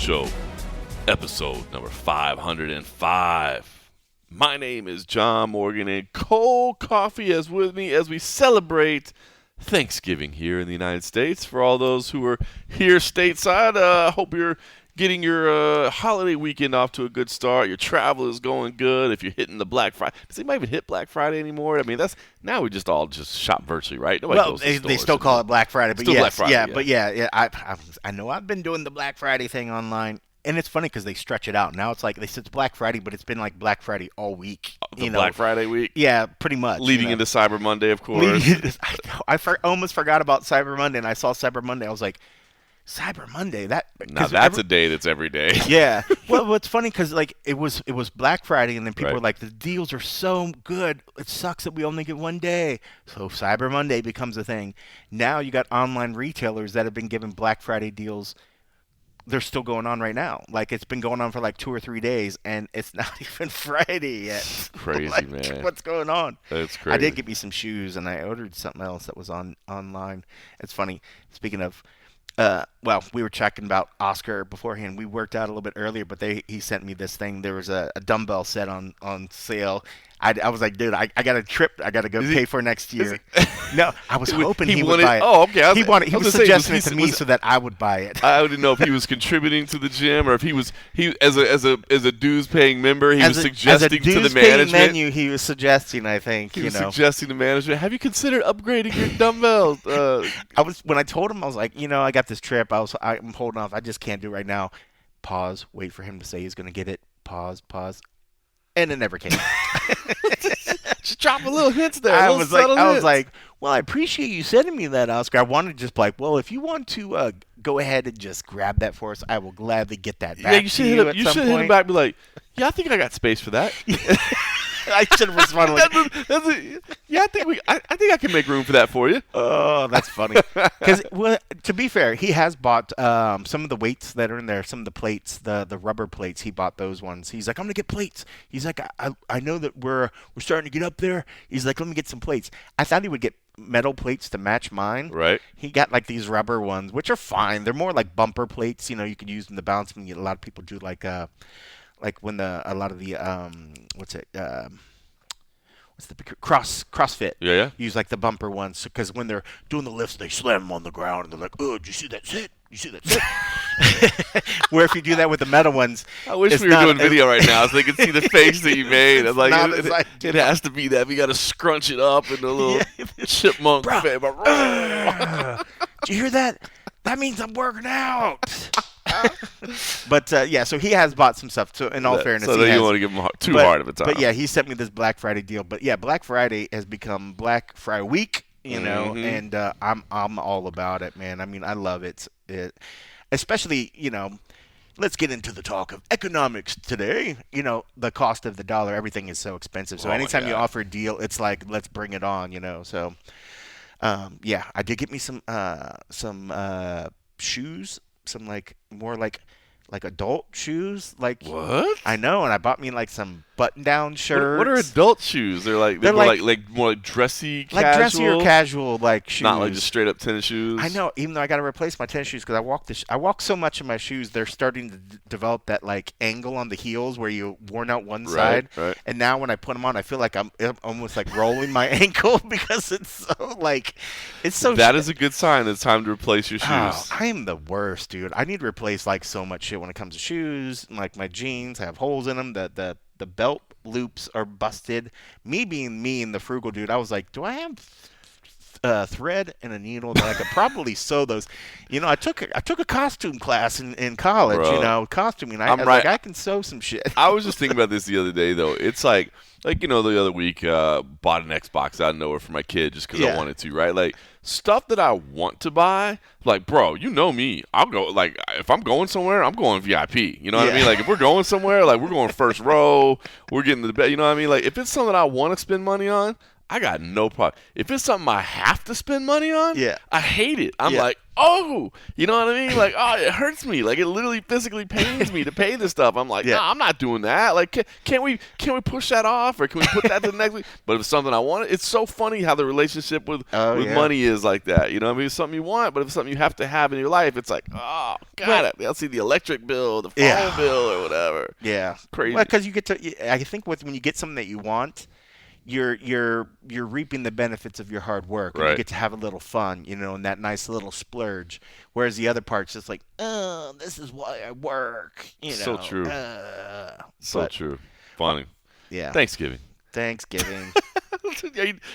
Show, episode number 505. My name is John Morgan, and cold coffee is with me as we celebrate Thanksgiving here in the United States. For all those who are here stateside, I hope you're getting your holiday weekend off to a good start. Your travel is going good. If you're hitting the Black Friday, does anybody even hit Black Friday anymore? I mean, now we just all shop virtually, right? Nobody goes to they still call it Black Friday, but still yes, Black Friday, but I know I've been doing the Black Friday thing online. And it's funny because they stretch it out. Now it's like they said it's Black Friday, but it's been like Black Friday all week. Black Friday week? Yeah, pretty much. Leading into Cyber Monday, of course. I almost forgot about Cyber Monday, and I saw Cyber Monday. I was like, Cyber Monday? Now that's a day that's every day. Yeah. Well, it's funny because like it was Black Friday, and then people Right. were like, the deals are so good. It sucks that we only get one day. So Cyber Monday becomes a thing. Now you got online retailers that have been giving Black Friday deals. They're still going on right now. Like, it's been going on for like 2 or 3 days, and it's not even Friday yet. Crazy, like, man. What's going on? That's crazy. I did get me some shoes, and I ordered something else that was online. It's funny. Speaking of, we were checking about Oscar beforehand. We worked out a little bit earlier, but he sent me this thing. There was a dumbbell set on sale. I was like, dude, I got a trip I got to go pay for next year. No, I was hoping he would buy it. Oh, okay. He was suggesting it to me so that I would buy it. I didn't know if he was contributing to the gym or if he as a dues paying member, he was suggesting to the management. Menu, he was suggesting, I think. He was suggesting to management, have you considered upgrading your dumbbells? When I told him, I was like, I got this trip. I'm holding off. I just can't do it right now. Pause. Wait for him to say he's going to get it. Pause. And it never came. Just drop a little hints there. I was like, well, I appreciate you sending me that, Oscar. I wanted to just be like, well, if you want to go ahead and just grab that for us, I will gladly get that back. Yeah, you should hit him back and be like, yeah, I think I got space for that. I should have responded like, yeah, I think I can make room for that for you. Oh, that's funny. Because, to be fair, he has bought some of the weights that are in there, some of the plates, the rubber plates. He bought those ones. He's like, I'm gonna get plates. He's like, I know that we're starting to get up there. He's like, let me get some plates. I thought he would get metal plates to match mine. Right. He got like these rubber ones, which are fine. They're more like bumper plates. You can use them to bounce. A lot of people do like when a lot of the what's the CrossFit? Yeah. Use like the bumper ones because when they're doing the lifts, they slam them on the ground and they're like, "Oh, did you see that sit? You see that sit?" Where if you do that with the metal ones, I wish we were doing video right now so they could see the face that you made. I'm like, it has to be that. We got to scrunch it up in a little chipmunk face. Did you hear that? That means I'm working out. But so he has bought some stuff. So in all fairness, so you don't want to give him too hard of a time. But yeah, he sent me this Black Friday deal. But yeah, Black Friday has become Black Friday week. And I'm all about it, man. I mean, I love it. Especially, let's get into the talk of economics today. The cost of the dollar, everything is so expensive. So anytime you offer a deal, it's like, let's bring it on. So I did get me some shoes. Some more like adult shoes. Like what? I know, and I bought me like some button-down shirts. What are adult shoes? They're more like dressy, casual. Like dressy or casual shoes. Not like just straight up tennis shoes. I know, even though I got to replace my tennis shoes because I walk so much in my shoes, they're starting to develop that angle on the heels where you worn out one side. Right. And now when I put them on, I feel like I'm almost like rolling my ankle because it's so it's so. That is a good sign. It's time to replace your shoes. Oh, I am the worst, dude. I need to replace so much shit when it comes to shoes. Like my jeans have holes in them. The belt loops are busted. Me being me and the frugal dude, I was like, do I have thread and a needle that I could probably sew those? I took a costume class in college. Bro, costuming. I can sew some shit. I was just thinking about this the other day, though. It's like the other week, bought an Xbox out of nowhere for my kid just because I wanted to, right? Like, stuff that I want to buy, like, bro, you know me. I'll go, if I'm going somewhere, I'm going VIP. You know what I mean? Like, if we're going somewhere, we're going first row, we're getting to the bed. You know what I mean? Like, if it's something I want to spend money on, I got no problem. If it's something I have to spend money on, Yeah. I hate it. I'm like, oh, you know what I mean? Like, oh, it hurts me. Like, it literally physically pains me to pay this stuff. I'm like, nah, I'm not doing that. Like, can't we push that off, or can we put that to the next week? But if it's something I want, it's so funny how the relationship with money is like that. You know what I mean? It's something you want, but if it's something you have to have in your life, it's like, oh, God, I'll see the electric bill, the phone bill, or whatever. Yeah. Crazy. Well, because you get to, I think when you get something that you want, you're reaping the benefits of your hard work. And you get to have a little fun, and that nice little splurge. Whereas the other part's just like, oh, this is why I work. So true. True. Funny. Yeah. Thanksgiving. Are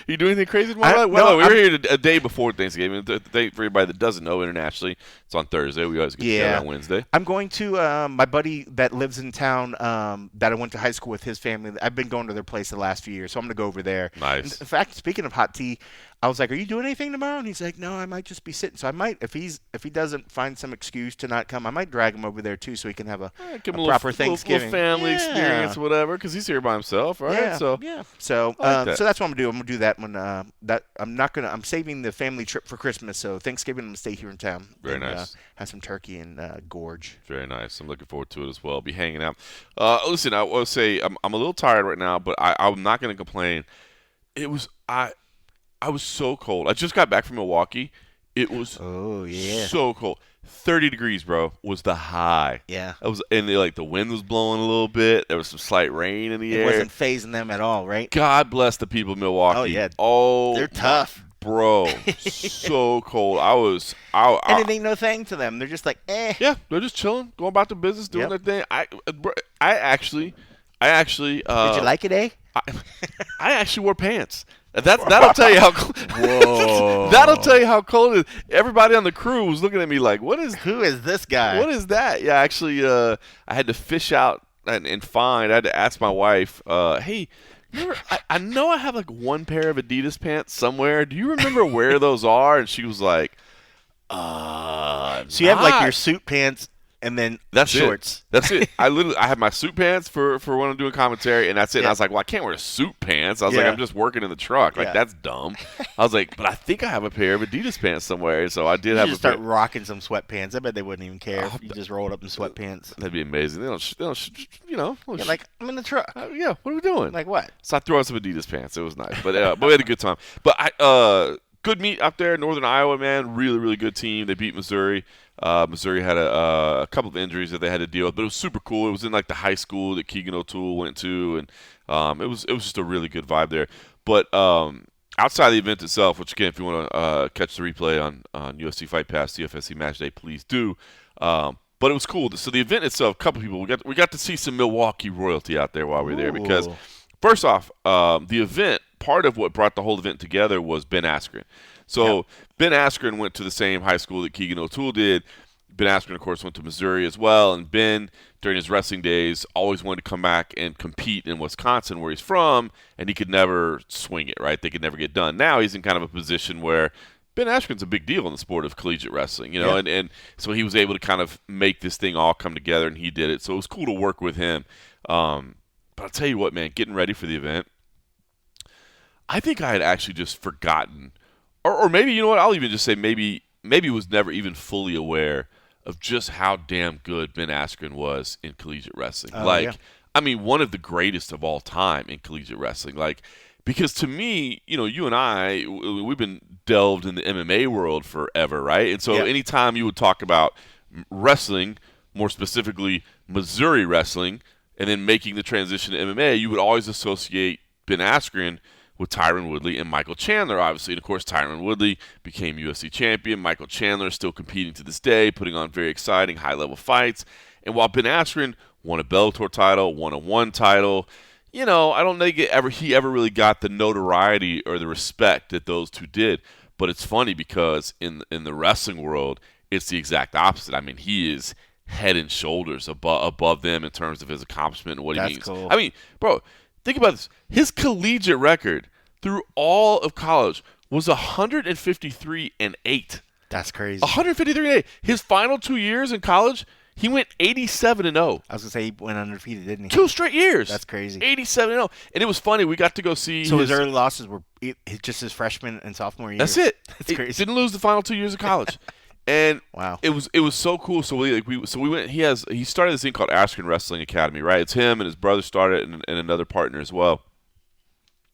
you doing anything crazy tomorrow? Well, we're here a day before Thanksgiving. For everybody that doesn't know, internationally, it's on Thursday. We always get together on Wednesday. I'm going to my buddy that lives in town that I went to high school with, his family. I've been going to their place the last few years, so I'm going to go over there. Nice. In fact, speaking of hot tea, I was like, "Are you doing anything tomorrow?" And he's like, "No, I might just be sitting." So I might, if he doesn't find some excuse to not come, I might drag him over there too, so he can have a proper Thanksgiving, little family experience, whatever. Because he's here by himself, right? Yeah. So so that's what I'm gonna do. I'm gonna do that when I'm saving the family trip for Christmas. So Thanksgiving, I'm gonna stay here in town. Very nice. Have some turkey and gorge. Very nice. I'm looking forward to it as well. I'll be hanging out. Listen, I will say I'm a little tired right now, but I'm not gonna complain. I was so cold. I just got back from Milwaukee. It was so cold. 30 degrees, bro, was the high. Yeah. And the wind was blowing a little bit. There was some slight rain in the air. It wasn't phasing them at all, right? God bless the people of Milwaukee. Oh, yeah. Oh, they're tough. Bro, so cold. And it ain't no thing to them. They're just like, eh. Yeah, they're just chilling, going about their business, doing their thing. I actually. Did you like it, eh? I actually wore pants. That'll tell you how. Whoa. That'll tell you how cold it is. Everybody on the crew was looking at me like, who is this guy? What is that? Yeah, actually, I had to fish out and find. I had to ask my wife, hey, I know I have like one pair of Adidas pants somewhere. Do you remember where those are? And she was like, so you have like your suit pants and then shorts. That's it. I have my suit pants for when I'm doing commentary, and that's it. And I was like, well, I can't wear suit pants. I was like, I'm just working in the truck. Like, that's dumb. I was like, but I think I have a pair of Adidas pants somewhere. So I did have just start rocking some sweatpants. I bet they wouldn't even care if you just rolled up in sweatpants. That'd be amazing. They don't like, I'm in the truck. What are we doing? Like what? So I threw on some Adidas pants. It was nice. But we had a good time. But good meet out there, Northern Iowa, man. Really, really good team. They beat Missouri. Missouri had a couple of injuries that they had to deal with, but it was super cool. It was in like the high school that Keegan O'Toole went to, and it was just a really good vibe there. But outside of the event itself, which again, if you want to catch the replay on UFC Fight Pass, CFFC Match Day, please do. But it was cool. So the event itself, a couple of people, we got to see some Milwaukee royalty out there while we were there, because first off, the event, part of what brought the whole event together was Ben Askren. So Ben Askren went to the same high school that Keegan O'Toole did. Ben Askren, of course, went to Missouri as well. And Ben, during his wrestling days, always wanted to come back and compete in Wisconsin, where he's from, and he could never swing it, right? They could never get done. Now he's in kind of a position where Ben Askren's a big deal in the sport of collegiate wrestling, and so he was able to kind of make this thing all come together, and he did it. So it was cool to work with him. But I'll tell you what, man, getting ready for the event, I think I had actually just forgotten, or maybe, you know what, I'll even just say maybe was never even fully aware of just how damn good Ben Askren was in collegiate wrestling. I mean, one of the greatest of all time in collegiate wrestling. Because to me, you and I, we've been delved in the MMA world forever, right? And so anytime you would talk about wrestling, more specifically Missouri wrestling, and then making the transition to MMA, you would always associate Ben Askren with Tyron Woodley and Michael Chandler, obviously. And, of course, Tyron Woodley became UFC champion. Michael Chandler is still competing to this day, putting on very exciting, high-level fights. And while Ben Askren won a Bellator title, won a ONE title, I don't think he ever really got the notoriety or the respect that those two did. But it's funny because in the wrestling world, it's the exact opposite. I mean, he is head and shoulders above them in terms of his accomplishment and what he means. Cool. I mean, bro, think about this. His collegiate record through all of college was 153-8. That's crazy. 153-8. His final 2 years in college, He went 87-0. I was gonna say he went undefeated, didn't he? 2 straight years. That's crazy. 87-0, and it was funny. We got to go see. So his early losses were just his freshman and sophomore year. That's it. That's crazy. Didn't lose the final 2 years of college, and wow, it was so cool. So we went. He started this thing called Askren Wrestling Academy, right? It's him and his brother started, and another partner as well.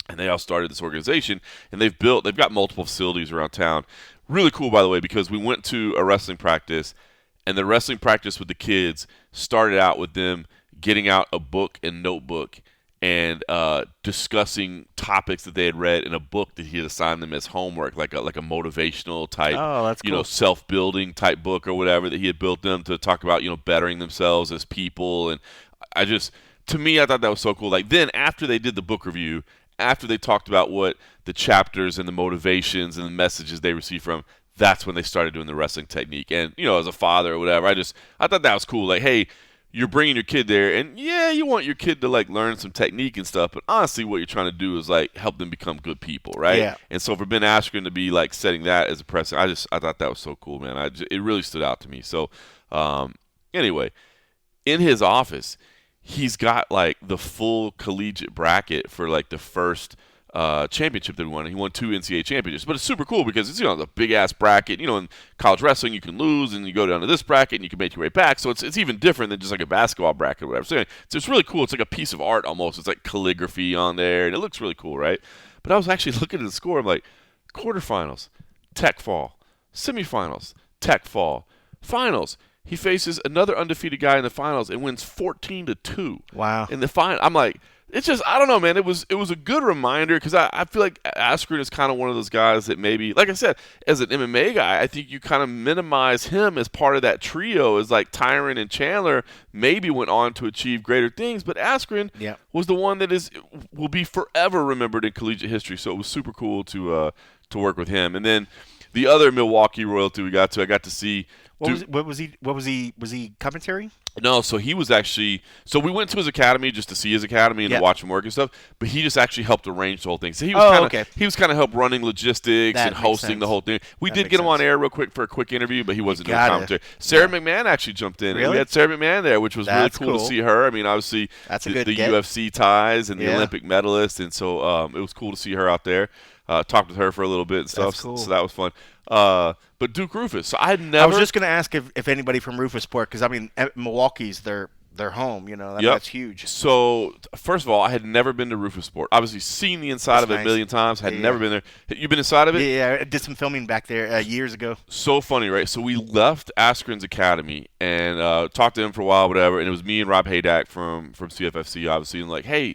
And they all started this organization, and they've got multiple facilities around town. Really cool, by the way, because we went to a wrestling practice. And the wrestling practice with the kids started out with them getting out a book and notebook and discussing topics that they had read in a book that he had assigned them as homework, like a motivational type, that's cool. Self-building type book or whatever that he had built them to talk about, bettering themselves as people. And I thought that was so cool. Like then after they did the book review, after they talked about what the chapters and the motivations and the messages they received from, that's when they started doing the wrestling technique. And, as a father or whatever, I thought that was cool. Like, hey, you're bringing your kid there, and, yeah, you want your kid to, like, learn some technique and stuff, but honestly what you're trying to do is, like, help them become good people, right? Yeah. And so for Ben Askren to be, like, setting that as a precedent, I thought that was so cool, man. It really stood out to me. So, anyway, in his office, he's got, like, the full collegiate bracket for, like, the first – championship that we won. He won 2 NCAA championships, but it's super cool because it's the big ass bracket. In college wrestling you can lose and you go down to this bracket and you can make your way back. So it's even different than just like a basketball bracket or whatever. So it's really cool. It's like a piece of art almost. It's like calligraphy on there and it looks really cool, right? But I was actually looking at the score. I'm like, quarterfinals, Tech fall, semifinals, Tech fall, finals. He faces another undefeated guy in the finals and wins 14-2. Wow. In the final, I'm like. It's just, I don't know, man. It was a good reminder because I feel like Askren is kind of one of those guys that maybe, like I said, as an MMA guy, I think you kind of minimize him as part of that trio as like Tyron and Chandler maybe went on to achieve greater things. But Askren was the one that will be forever remembered in collegiate history. So it was super cool to work with him. And then the other Milwaukee royalty I got to see. What was he commentary? No, so he was actually – so we went to his academy just to see his academy and to watch him work and stuff, but he just actually helped arrange the whole thing. So he was kind of help running logistics and hosting the whole thing. We did get him on air real quick for a quick interview, but he wasn't doing commentary. Sarah McMahon actually jumped in. Really? We had Sarah McMahon there, which was really cool to see her. I mean, obviously the UFC ties and the Olympic medalist, and so it was cool to see her out there. Talked with her for a a bit and stuff, That's cool. So that was fun. But Duke Rufus, so I was just going to ask if anybody from Rufus Sport, because I mean Milwaukee's their home, that's huge. So first of all, I had never been to Rufus Sport. Obviously, seen the inside of it a million times. Had never been there. You been inside of it? Yeah, I did some filming back there years ago. So funny, right? So we left Askren's academy and talked to him for a while, whatever. And it was me and Rob Haydack from CFFC, obviously, and like, hey.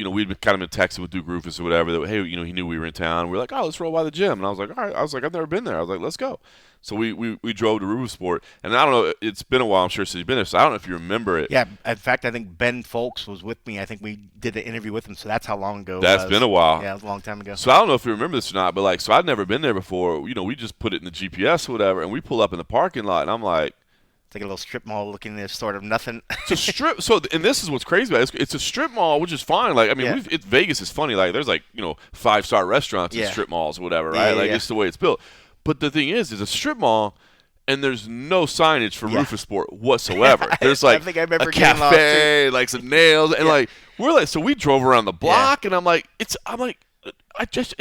We'd kind of been texting with Duke Rufus or whatever. That hey, he knew we were in town. We were like, oh, let's roll by the gym. And I was like, all right. I was like, I've never been there. I was like, let's go. So we drove to Rufus Sport, and I don't know. It's been a while, I'm sure, since you've been there. So I don't know if you remember it. Yeah, in fact, I think Ben Folks was with me. I think we did an interview with him. So that's how long ago. That's been a while. Yeah, it was a long time ago. So I don't know if you remember this or not, but so I'd never been there before. We just put it in the GPS or whatever, and we pull up in the parking lot, and I'm like. It's like a little strip mall looking at sort of nothing. It's a strip. So, and this is what's crazy about it. It's a strip mall, which is fine. Like, I mean, Vegas is funny. Like, there's 5-star restaurants in strip malls or whatever, right? It's the way it's built. But the thing is a strip mall, and there's no signage for Rufus Sport whatsoever. There's like I remember a cafe, like some nails, and so we drove around the block, and I'm like, it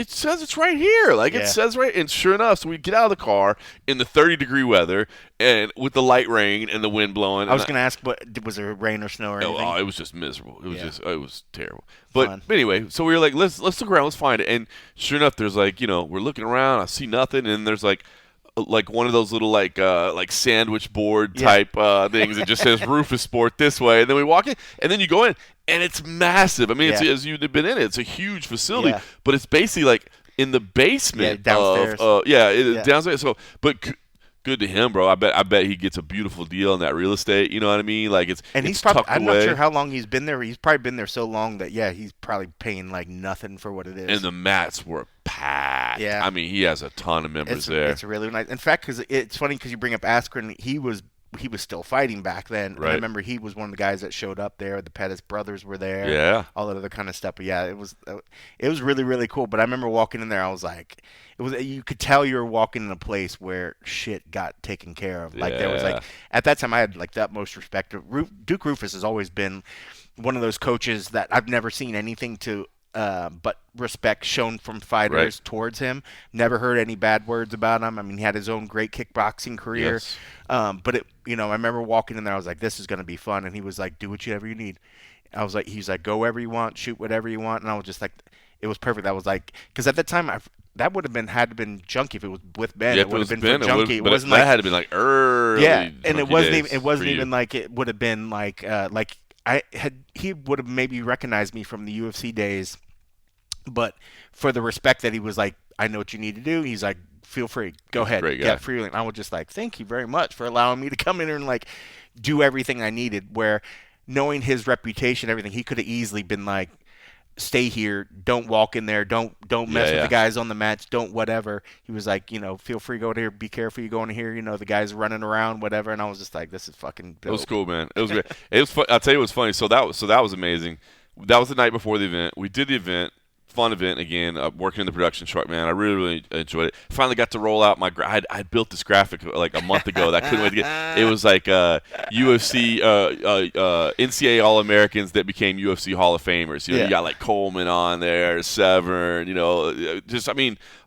says it's right here. It says right. And sure enough, so we get out of the car in the 30-degree weather and with the light rain and the wind blowing. I was going to ask, was there rain or snow or anything? Oh, it was just miserable. It was terrible. But anyway, so we were like, let's look around, let's find it. And sure enough, there's we're looking around, I see nothing, and there's like one of those little sandwich board type things that just says Rufus Sport this way, and then we walk in, and then you go in, and it's massive. I mean, it's, as you've been in it, it's a huge facility, but it's basically in the basement downstairs. Downstairs. So, but good to him, bro. I bet he gets a beautiful deal on that real estate. You know what I mean? He's probably, I'm not sure how long he's been there. He's probably been there so long that he's probably paying nothing for what it is. And the mats were packed. Yeah, I mean, he has a ton of members there. It's really nice. In fact, because it's funny because you bring up Askren, he was he was still fighting back then. And I Right. remember he was one of the guys that showed up there. The Pettis brothers were there. Yeah. All that other kind of stuff. But yeah, it was really, really cool. But I remember walking in there, I was like, you could tell you were walking in a place where shit got taken care of. Like there was Yeah. like, at that time I had like the utmost respect. Duke Rufus has always been one of those coaches that I've never seen anything to but respect shown from fighters Right. towards him. Never heard any bad words about him. I mean, he had his own great kickboxing career. Yes. But I remember walking in there. I was like, "This is going to be fun." And he was like, "Do whatever you need." He's like, "Go wherever you want, shoot whatever you want." And I was just like, it was perfect. That was like, because at that time, that would have been junkie if it was with Ben. Yeah, it would have been Ben, for junkie. It but wasn't that like had to be like early. yeah, and it junkie wasn't days even it wasn't for you. even like it would have been like he would have maybe recognized me from the UFC days, but for the respect that he was like, I know what you need to do. He's like, feel free, go ahead, great guy. get free. And I was just like, thank you very much for allowing me to come in here and like do everything I needed. Where knowing his reputation, everything, he could have easily been like, stay here, don't walk in there, don't mess with the guys on the mats, don't whatever. He was like, feel free to go here, be careful you go in here, the guys running around, whatever. And I was just like, this is fucking dope. It was cool, man. It was great. It was fun. I'll tell you what's funny. So that was amazing. That was the night before the event. We did the event. Fun event again. Working in the production truck, man. I really, really enjoyed it. Finally got to roll out my. I built this graphic like a month ago that I couldn't wait to get. It was like UFC, NCAA All Americans that became UFC Hall of Famers. You got like Coleman on there, Severn.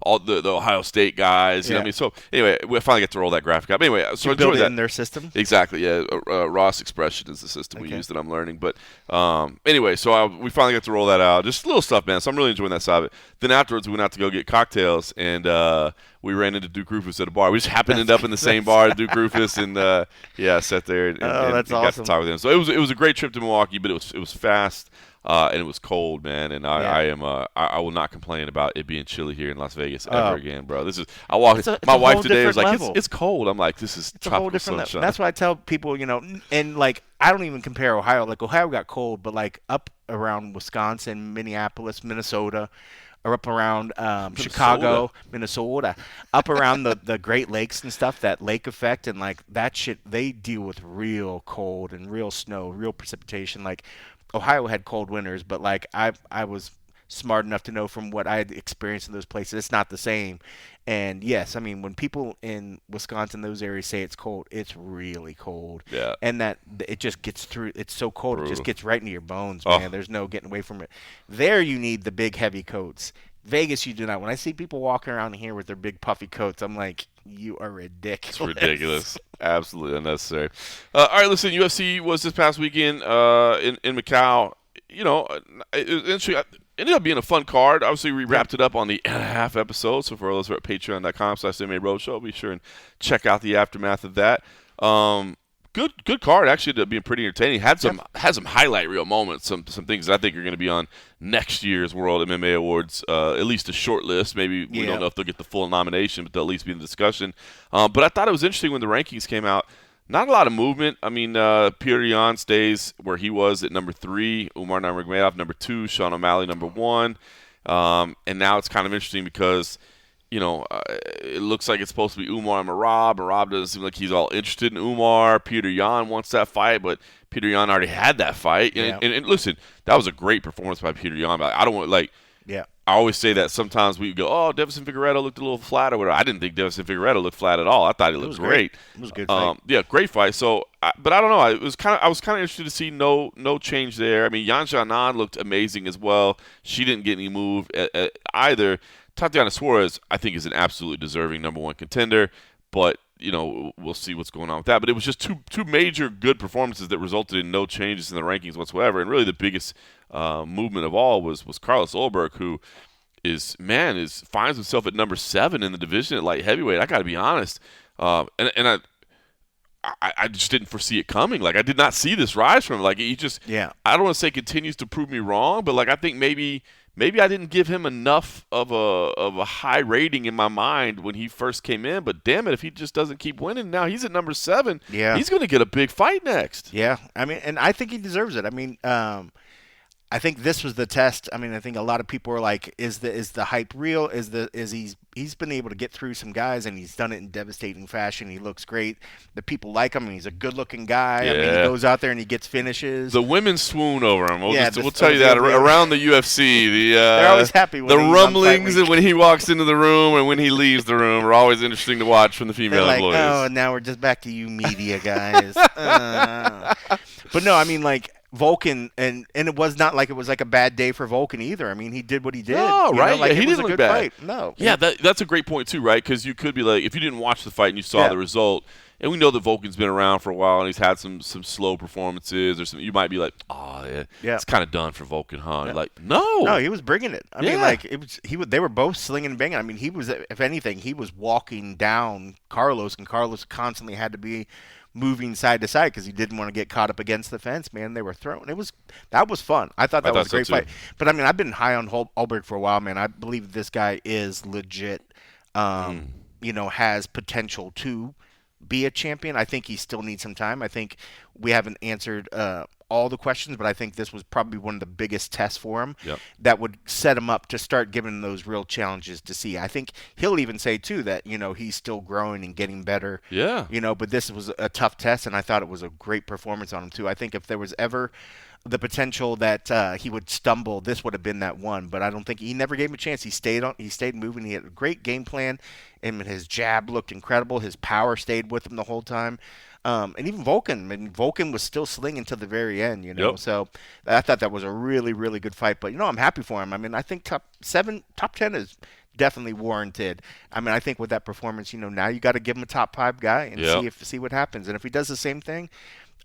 All the Ohio State guys. You know what I mean? So anyway, we finally got to roll that graphic up. Anyway, so you I built enjoyed it that. in their system. Exactly. Yeah. Ross Expression is the system we use that I'm learning. But anyway, so we finally got to roll that out. Just little stuff, man. So I'm really enjoying that side of it. Then afterwards, we went out to go get cocktails, and we ran into Duke Rufus at a bar. We just happened to end up in the same bar as Duke Rufus, and sat there and that's got awesome. to talk with him. So it was a great trip to Milwaukee, but it was fast. And it was cold, man, and I will not complain about it being chilly here in Las Vegas ever again, bro. This is my wife today was like, it's cold. I'm like, this is tropical sunshine. That's why I tell people, and like I don't even compare Ohio. Like Ohio got cold, but like up around Wisconsin, Minneapolis, Minnesota, or up around Chicago, Minnesota, up around the Great Lakes and stuff, that lake effect and like that shit, they deal with real cold and real snow, real precipitation. Like Ohio had cold winters, but like I was smart enough to know from what I had experienced in those places, it's not the same. And yes, I mean, when people in Wisconsin, those areas say it's cold, it's really cold. Yeah. And that it just gets through. It's so cold, Brutal. It just gets right into your bones, man. There's no getting away from it. There, you need the big heavy coats. Vegas, you do not. When I see people walking around here with their big puffy coats, I'm like, you are ridiculous. It's ridiculous. Absolutely unnecessary. All right, listen, UFC was this past weekend in Macau. It was interesting. It ended up being a fun card. Obviously, we wrapped it up on the half episode. So for those who are at patreon.com/MMA Roadshow, be sure and check out the aftermath of that. Good card, actually, ended up being pretty entertaining. Had some highlight reel moments, some things that I think are going to be on next year's World MMA Awards, at least a short list. Maybe we don't know if they'll get the full nomination, but they'll at least be in the discussion. But I thought it was interesting when the rankings came out. Not a lot of movement. I mean, Petr Yan stays where he was at number 3, Umar Nurmagomedov number 2, Sean O'Malley number 1. And now it's kind of interesting because it looks like it's supposed to be Umar and Merab. Merab doesn't seem like he's all interested in Umar. Petr Yan wants that fight, but Petr Yan already had that fight. And listen, that was a great performance by Petr Yan. But I don't want I always say that sometimes we go, oh, Deiveson Figueiredo looked a little flat or whatever. I didn't think Deiveson Figueiredo looked flat at all. I thought he looked great. It was a good fight. Great fight. So, but I don't know. I was kind of interested to see no change there. I mean, Yan Xiaonan looked amazing as well. She didn't get any move either. Tatiana Suarez, I think, is an absolutely deserving number 1 contender, but we'll see what's going on with that. But it was just two major good performances that resulted in no changes in the rankings whatsoever. And really, the biggest movement of all was Carlos Ulberg, who finds himself at number 7 in the division at light heavyweight. I got to be honest, and I just didn't foresee it coming. Like, I did not see this rise from him. Like, he just I don't want to say continues to prove me wrong, but like I think maybe I didn't give him enough of a high rating in my mind when he first came in. But damn it, if he just doesn't keep winning, now he's at number 7. He's going to get a big fight next. Yeah, I mean, and I think he deserves it. I mean, I think this was the test. I mean, I think a lot of people were like, "Is the hype real? He's been able to get through some guys, and he's done it in devastating fashion. He looks great. The people like him. And he's a good-looking guy. I mean, he goes out there and he gets finishes. The women swoon over him. We'll this- tell you that around the UFC. They're always happy when the he's on rumblings Fight Week. when he walks into the room and when he leaves the room are always interesting to watch from the They're female like, employees. oh, now we're just back to you media guys. But no, I mean, like Vulcan, and it was not like it was like a bad day for Vulcan either. I mean, he did what he did. No, you right? know, like, yeah, he it was didn't a look good bad. fight. No. Yeah, that's a great point too, right? Because you could be like, if you didn't watch the fight and you saw Yeah. the result, and we know that Vulcan's been around for a while and he's had some slow performances or something, you might be like, oh, yeah. It's kind of done for Vulcan, huh? Yeah. Like, no, No, he was bringing it. I mean, like it was. They were both slinging and banging. I mean, he was. If anything, he was walking down Carlos, and Carlos constantly had to be moving side to side because he didn't want to get caught up against the fence. Man, they were throwing. That was fun. I thought that was a great so, too. fight. But I mean, I've been high on Ulberg for a while, man. I believe this guy is legit. You know, has potential to be a champion. I think he still needs some time. I think we haven't answered all the questions, but I think this was probably one of the biggest tests for him that would set him up to start giving those real challenges to see. I think he'll even say, too, that, you know, he's still growing and getting better. Yeah. You know, but this was a tough test, and I thought it was a great performance on him, too. I think if there was ever the potential that he would stumble, this would have been that one. But I don't think he never gave him a chance. He stayed moving. He had a great game plan, and his jab looked incredible. His power stayed with him the whole time. And even Vulcan. I mean, Vulcan was still slinging to the very end, you know. Yep. So I thought that was a really, really good fight. But, you know, I'm happy for him. I mean, I think top 10 is definitely warranted. I mean, I think with that performance, you know, now you got to give him a top 5 guy and see what happens. And if he does the same thing,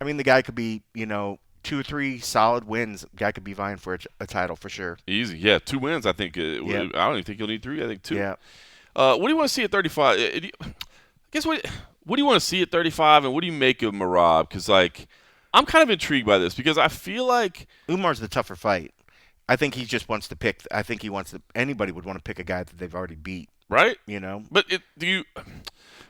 I mean, the guy could be, you know, 2 or 3 solid wins. Guy could be vying for a title for sure. Easy. Yeah, 2 wins, I think. I don't even think he'll need 3. I think 2. Yeah. What do you want to see at 35? I guess what do you want to see at 35, and what do you make of Merab? Because, like, I'm kind of intrigued by this because I feel like Umar's the tougher fight. I think he just wants to pick. I think he wants to. Anybody would want to pick a guy that they've already beat. Right? You know. But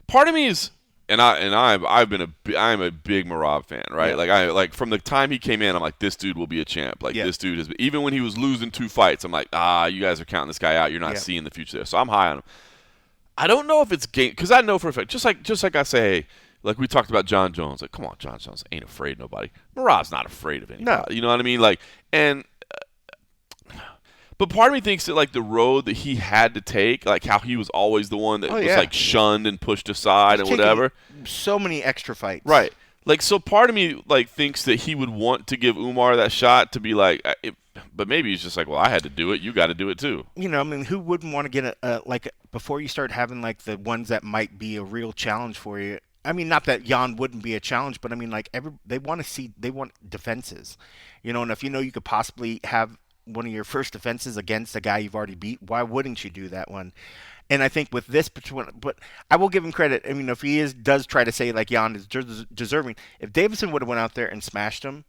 part of me is, I'm a big Merab fan, right? Yeah. Like from the time he came in, I'm like, this dude will be a champ. Like this dude is. Even when he was losing 2 fights, I'm like, you guys are counting this guy out. You're not seeing the future there. So I'm high on him. I don't know if it's game because I know for a fact, just like I say, hey, like we talked about John Jones. Like, come on, John Jones ain't afraid of nobody. Merab's not afraid of anybody. No. You know what I mean? Like, but part of me thinks that like the road that he had to take, like how he was always the one that was like shunned and pushed aside and whatever. So many extra fights. Right. Like, so part of me like thinks that he would want to give Umar that shot to be like, but maybe he's just like, well, I had to do it. You got to do it too. You know, I mean, who wouldn't want to get like before you start having like the ones that might be a real challenge for you? I mean, not that Jan wouldn't be a challenge, but I mean, like they want defenses, you know, and if you know you could possibly have one of your first defenses against a guy you've already beat, why wouldn't you do that one? And I think with this, but I will give him credit. I mean, if he does try to say like Jan is deserving, if Davison would have went out there and smashed him,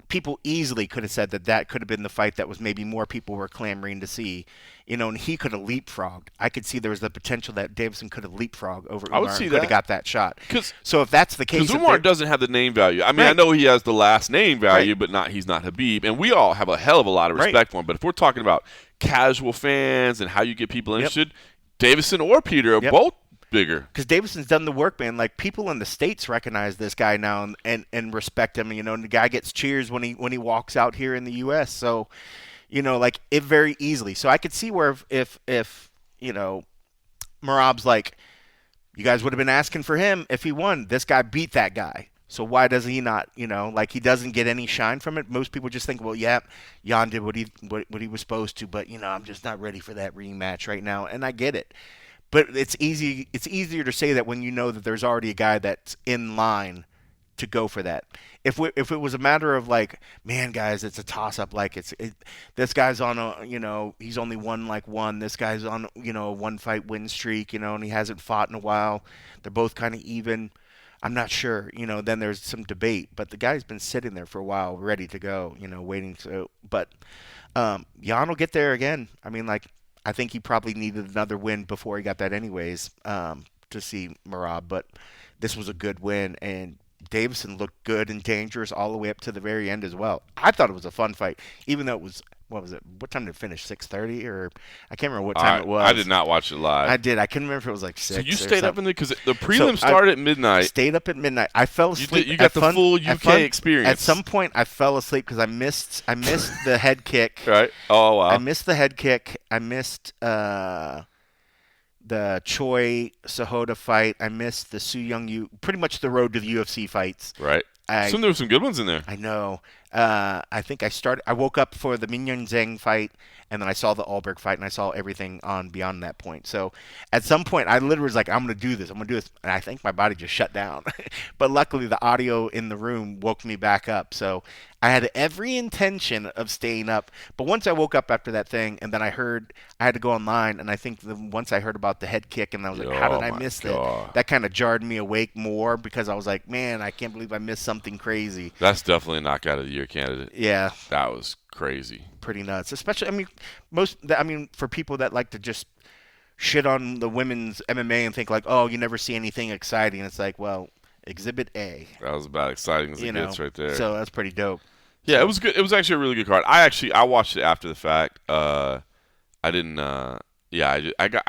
people easily could have said that could have been the fight that was maybe more people were clamoring to see, you know, and he could have leapfrogged. I could see there was the potential that Davison could have leapfrogged over Umar. I would see and that. could have got that shot. So if that's the case, because Umar doesn't have the name value. I mean, I know he has the last name value, but he's not Habib, and we all have a hell of a lot of respect for him. But if we're talking about casual fans and how you get people interested, Davison or Peter are both bigger. Because Davison's done the work, man. Like, people in the States recognize this guy now and respect him. You know, and the guy gets cheers when he walks out here in the U.S. So, you know, like, it very easily. So I could see where if you know, Merab's like, you guys would have been asking for him if he won. This guy beat that guy. So why does he not, you know, like, he doesn't get any shine from it? Most people just think, well, yeah, Jan did what he was supposed to, but, you know, I'm just not ready for that rematch right now. And I get it. But it's easier to say that when you know that there's already a guy that's in line to go for that. If it was a matter of like, man, guys, it's a toss up. Like this guy's on a, you know, he's only won like one. This guy's on, you know, a 1-fight win streak, you know, and he hasn't fought in a while. They're both kind of even. I'm not sure, you know. Then there's some debate, but the guy's been sitting there for a while, ready to go, you know, waiting to. But Jan will get there again. I mean, like, I think he probably needed another win before he got that anyways, to see Merab. But this was a good win, and Davison looked good and dangerous all the way up to the very end as well. I thought it was a fun fight, even though it was, what was it? What time did it finish? 6:30 or I can't remember what time it was. I did not watch it live. I did. I couldn't remember if it was like 6. So you stayed up in the because the prelim started at midnight. Stayed up at midnight. I fell asleep. You got the full UK experience. At some point, I fell asleep because I missed the head kick. Right. Oh wow. I missed the head kick. I missed the Choi Sahota fight. I missed the Su Young Yu. Pretty much the road to the UFC fights. Right. There were some good ones in there. I know. I think I woke up for the Minyan Zhang fight, and then I saw the Alberg fight, and I saw everything on beyond that point. So at some point, I literally was like, I'm going to do this. And I think my body just shut down. But luckily, the audio in the room woke me back up. So I had every intention of staying up. But once I woke up after that thing, and then I had to go online, and I think once I heard about the head kick, and I was like, how did I miss that? That kind of jarred me awake more because I was like, man, I can't believe I missed something crazy. That's definitely a knockout of the year candidate. Yeah. That was crazy. Pretty nuts. Especially, for people that like to just shit on the women's MMA and think like, oh, you never see anything exciting. It's like, well, Exhibit A. That was about exciting as it gets right there. So that's pretty dope. Yeah, it was good. It was actually a really good card. I watched it after the fact. I didn't. I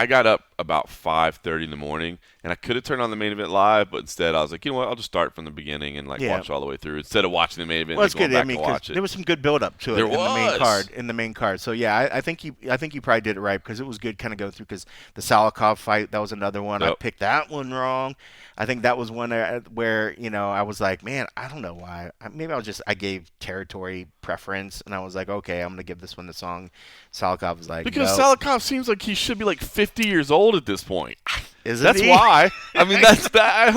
got up about 5:30 in the morning, and I could have turned on the main event live, but instead I was like, you know what, I'll just start from the beginning and watch all the way through instead of watching the main event. Well, it's and good. Back and watch it. There was some good build up to it in the main card. So yeah, I think you probably did it right because it was good kind of go through because the Salikov fight, that was another one. Yep. I picked that one wrong. I think that was one where I was like, man, I don't know why. Maybe I gave territory preference, and I was like, okay, I'm gonna give this one the song. Salikov was like, because Salikov seems like he should be like 50 years old at this point. That's why. I mean, that's that.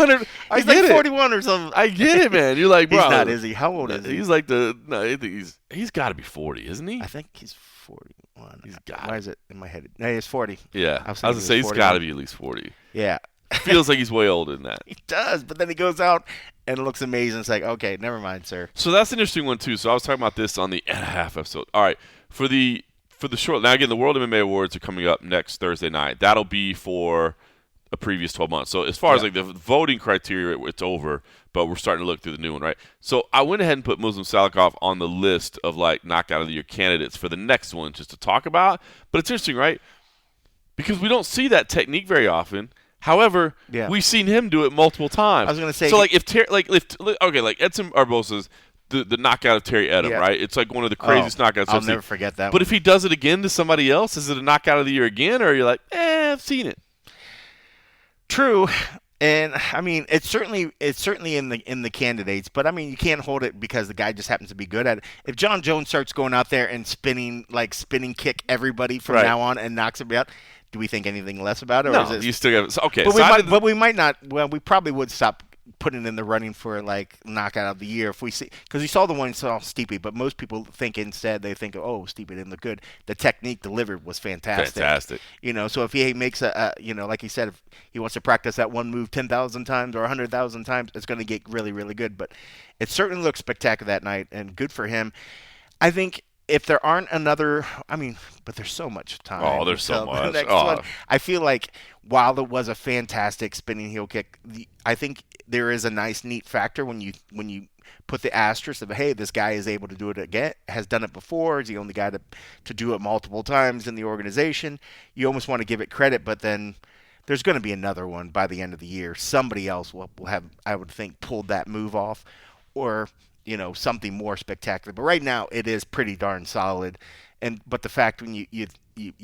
He's like 41 or something. I get it, man. You're like, bro. He's not, is he? How old is he? He's like he's got to be 40, isn't he? I think he's 41. He's got. Why is it in my head? No, he's 40. Yeah. I was gonna say he's got to be at least 40. Yeah. Feels like he's way older than that. He does, but then he goes out and it looks amazing. It's like, okay, never mind, sir. So that's an interesting one too. So I was talking about this on the and a half episode. All right, for the short. Now again, the World MMA Awards are coming up next Thursday night. That'll be for a previous 12 months. So as far as like the voting criteria, it's over, but we're starting to look through the new one, right? So I went ahead and put Muslim Salikov on the list of like knockout of the year candidates for the next one just to talk about. But it's interesting, right? Because we don't see that technique very often. However, we've seen him do it multiple times. I was going to say, so like like Edson Barbosa's the knockout of Terry Edom, right? It's like one of the craziest knockouts I'll never forget that. But if he does it again to somebody else, is it a knockout of the year again, or are you like, I've seen it? True, and I mean it's certainly in the candidates, but I mean you can't hold it because the guy just happens to be good at it. If John Jones starts going out there and spinning kick everybody from now on and knocks everybody out. Do we think anything less about it? Or no, is it, you still have okay. But we might not. Well, we probably would stop putting in the running for like knockout of the year if we see because we saw the one saw Stipe, but most people think instead they think, oh, Stipe didn't look good. The technique delivered was fantastic. So if he makes like he said, if he wants to practice that one move 10,000 times or 100,000 times, it's going to get really, really good. But it certainly looked spectacular that night and good for him. I think. If there aren't another, but there's so much time. Oh, there's so much. One, I feel like while it was a fantastic spinning heel kick, I think there is a nice, neat factor when you put the asterisk of, hey, this guy is able to do it again, has done it before, is the only guy to do it multiple times in the organization. You almost want to give it credit, but then there's going to be another one by the end of the year. Somebody else will have, I would think, pulled that move off, or something more spectacular. But right now, it is pretty darn solid. But the fact when you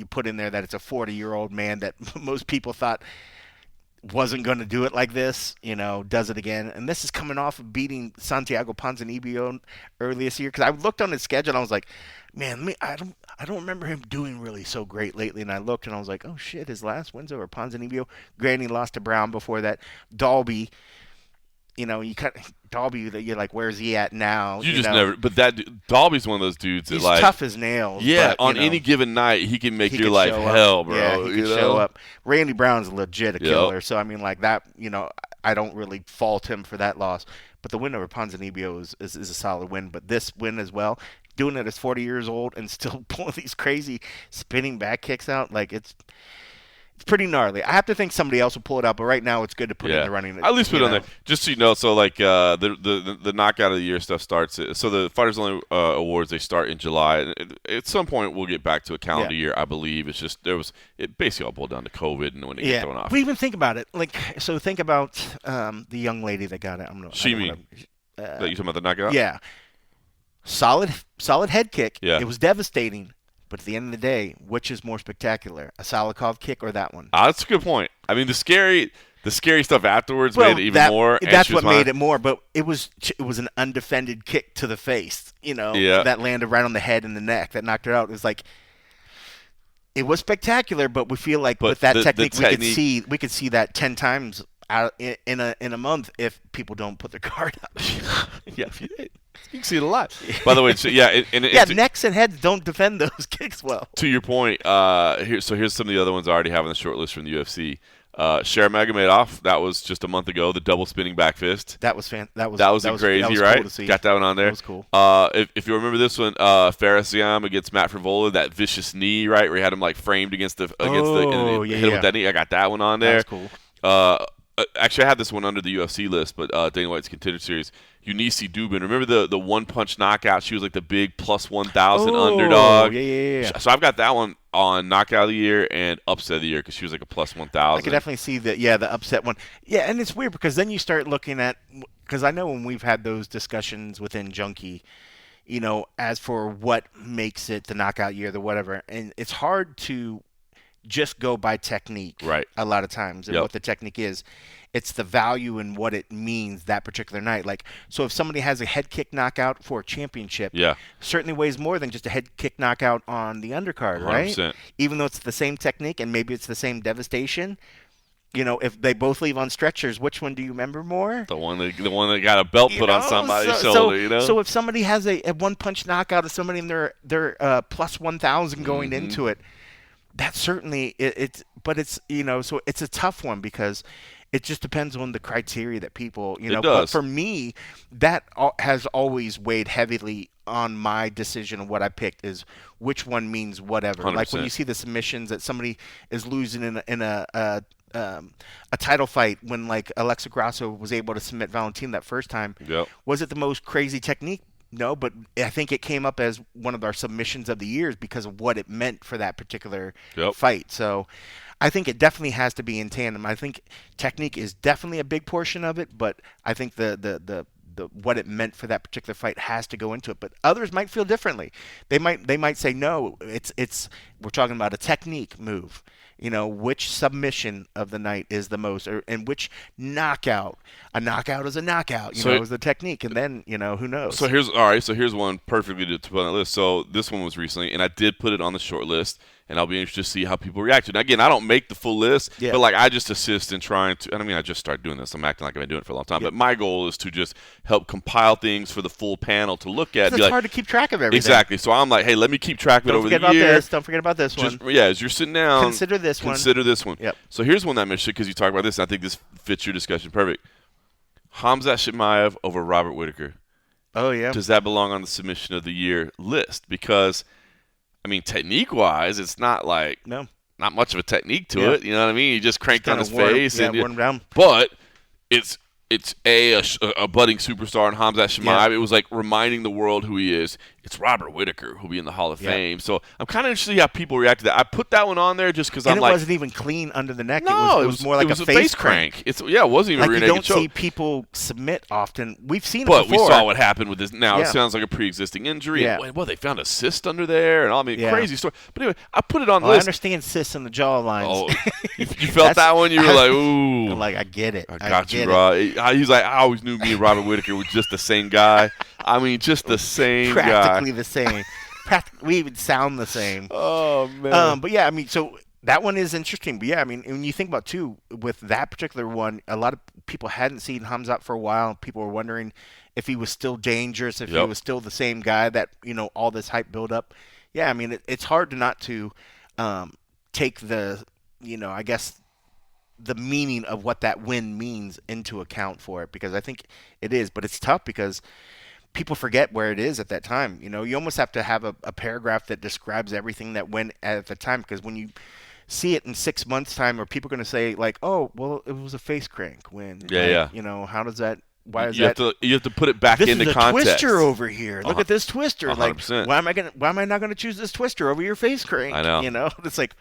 put in there that it's a 40-year-old man that most people thought wasn't going to do it like this, does it again. And this is coming off of beating Santiago Ponzinibbio earlier this year. Because I looked on his schedule and I was like, man, I don't remember him doing really so great lately. And I looked and I was like, oh shit, his last wins over Ponzinibbio. Granny lost to Brown before that. Dalby. You cut Dalby. You're like, where's he at now? You just never. But Dalby's one of those dudes that he's tough as nails. Yeah, but, on any given night, he can make your life hell, bro. Yeah, he can show up. Randy Brown's legit a killer. So I mean, like that. I don't really fault him for that loss. But the win over Ponzinibbio is a solid win. But this win as well, doing it as 40 years old and still pulling these crazy spinning back kicks out, like It's pretty gnarly. I have to think somebody else will pull it out, but right now it's good to put it in the running. At least put it on there, just so you know. So like the knockout of the year stuff starts. So the Fighters Only awards, they start in July. And at some point we'll get back to a calendar year, I believe. It's just it basically all boiled down to COVID and when it gets thrown off. But even think about it. Like, so think about the young lady that got it. That you talking about the knockout? Yeah. Solid head kick. Yeah. It was devastating. But at the end of the day, which is more spectacular, a Salikov kick or that one? That's a good point. I mean, the scary stuff afterwards made it even more. That's what made it more. But it was an undefended kick to the face, that landed right on the head and the neck that knocked her out. It was like, it was spectacular, but we feel like with that technique, we could see that 10 times out in a month if people don't put their guard up. Yeah. You can see it a lot. By the way, so necks and heads don't defend those kicks well. To your point, here's some of the other ones I already have on the short list from the UFC. Shermagomedov, that was just a month ago. The double spinning back fist. That was crazy, that was right? Cool to see. Got that one on there. That was cool. If you remember this one, Farasiam against Matt Frivola, that vicious knee, right, where he had him like framed against hit him with that knee. I got that one on there. That was cool. Actually, I had this one under the UFC list, but Dana White's Contender Series. Eunice Dubin. Remember the one-punch knockout? She was like the big plus 1,000 underdog. Yeah. So I've got that one on Knockout of the Year and Upset of the Year because she was like a plus 1,000. I could definitely see the upset one. Yeah, and it's weird because then you start looking at – because I know when we've had those discussions within Junkie, as for what makes it the Knockout Year, the whatever, and it's hard to just go by technique a lot of times and what the technique is. It's the value and what it means that particular night. Like, so if somebody has a head kick knockout for a championship, certainly weighs more than just a head kick knockout on the undercard, 100%. right? Even though it's the same technique and maybe it's the same devastation. If they both leave on stretchers, which one do you remember more? The one that got a belt put on somebody's shoulder. So if somebody has a one-punch knockout of somebody and they're plus 1,000 going into it, that certainly but it's so it's a tough one because it just depends on the criteria that people It does. But for me, that has always weighed heavily on my decision of what I picked is which one means whatever. 100%. Like when you see the submissions that somebody is losing in a title fight when like Alexa Grasso was able to submit Valentina that first time. Yep. Was it the most crazy technique? No, but I think it came up as one of our submissions of the years because of what it meant for that particular fight. So I think it definitely has to be in tandem. I think technique is definitely a big portion of it, but I think the what it meant for that particular fight has to go into it. But others might feel differently. They might say no. It's we're talking about a technique move. Which submission of the night is the most, and which knockout. A knockout is a knockout. Is the technique, and then who knows. So here's one perfectly to put on the list. So this one was recently, and I did put it on the short list. And I'll be interested to see how people react to it. Now, again, I don't make the full list, but like I just assist in trying to. And I mean, I just started doing this. I'm acting like I've been doing it for a long time. But my goal is to just help compile things for the full panel to look at. It's hard to keep track of everything. Exactly. So I'm like, hey, let me keep track of it over the year. Don't forget about this one. As you're sitting down, consider this one. Yep. So here's one that I mentioned because you talk about this, and I think this fits your discussion perfect. Hamzat Chimaev over Robert Whittaker. Oh yeah. Does that belong on the submission of the year list? Because I mean, technique-wise, it's not like not much of a technique to it. You know what I mean? He just cranked on his face and wore him down. But it's a budding superstar in Hamzat Chimaev. It was like reminding the world who he is. It's Robert Whittaker who'll be in the Hall of Fame. So I'm kind of interested to see how people react to that. I put that one on there just because I'm like, it wasn't even clean under the neck. No, it was more like a face crank. It wasn't even like a rear you naked don't choke. see people submit often. We've seen it but before. we saw what happened with this. Now it sounds like a pre-existing injury. Yeah. Well, they found a cyst under there, and all. I mean, crazy story. But anyway, I put it on the list. I understand cysts in the jaw lines. Oh, you felt that one? You were like, ooh. I'm like, I get it. I got you, bro. He's like, I always knew me and Robert Whittaker was just the same guy. I mean, just the same guy. Practically the same. We even sound the same. Oh, man. But yeah, I mean, so that one is interesting. But yeah, I mean, when you think about too, with that particular one, a lot of people hadn't seen Hamzat for a while. People were wondering if he was still dangerous, if he was still the same guy that, all this hype build up. Yeah, I mean, it's hard not to take the, I guess, the meaning of what that win means into account for it, because I think it is. But it's tough because people forget where it is at that time. You almost have to have a paragraph that describes everything that went at the time, because when you see it in 6 months' time, or people are going to say like, "Oh, well, it was a face crank win." Yeah, like, yeah. You know, how does that? Why is You have that? to put it back This into is a context. twister over here. Look at this twister. 100%. Like, why am I not going to choose this twister over your face crank? I know. You know, it's like,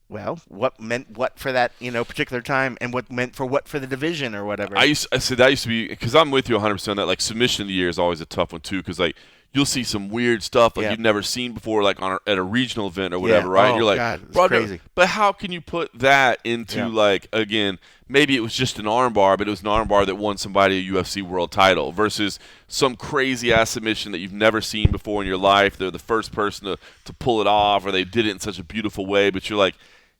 well, what meant what for that, you know, particular time, and what meant for what for the division or whatever. I said that used to be, because I'm with you 100% on that. Like, submission of the year is always a tough one too, because like you'll see some weird stuff like you've never seen before, like at a regional event or whatever, right? Oh, You're like, God, it's brother, crazy. but how can you put that into like, again, maybe it was just an armbar, but it was an armbar that won somebody a UFC world title versus some crazy ass submission that you've never seen before in your life. They're the first person to pull it off, or they did it in such a beautiful way, but you're like,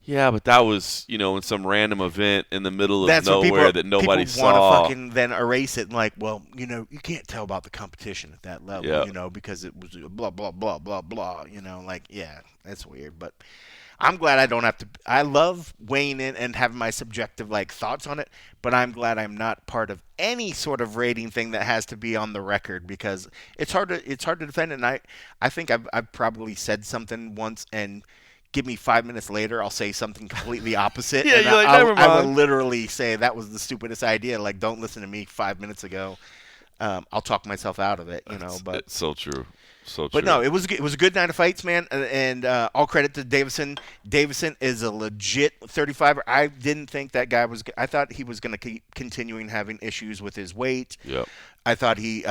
yeah, but that was, you know, in some random event in the middle of nowhere that nobody saw. People want to fucking then erase it and like, well, you know, you can't tell about the competition at that level, you know, because it was blah, blah, blah, blah, blah, you know, like, yeah, that's weird. But I'm glad I don't have to. I love weighing in and having my subjective like thoughts on it, but I'm glad I'm not part of any sort of rating thing that has to be on the record, because it's hard to defend. And I think I've probably said something once, and give me 5 minutes later, I'll say something completely opposite. Yeah, and you're like, never mind. I will literally say that was the stupidest idea. Like, don't listen to me 5 minutes ago. I'll talk myself out of it, you know. But it's so true. So true. But no, it was a good night of fights, man, and all credit to Davison. Davison is a legit 35er. I didn't think that guy was. I thought he was going to keep continuing having issues with his weight. Yep. I thought he,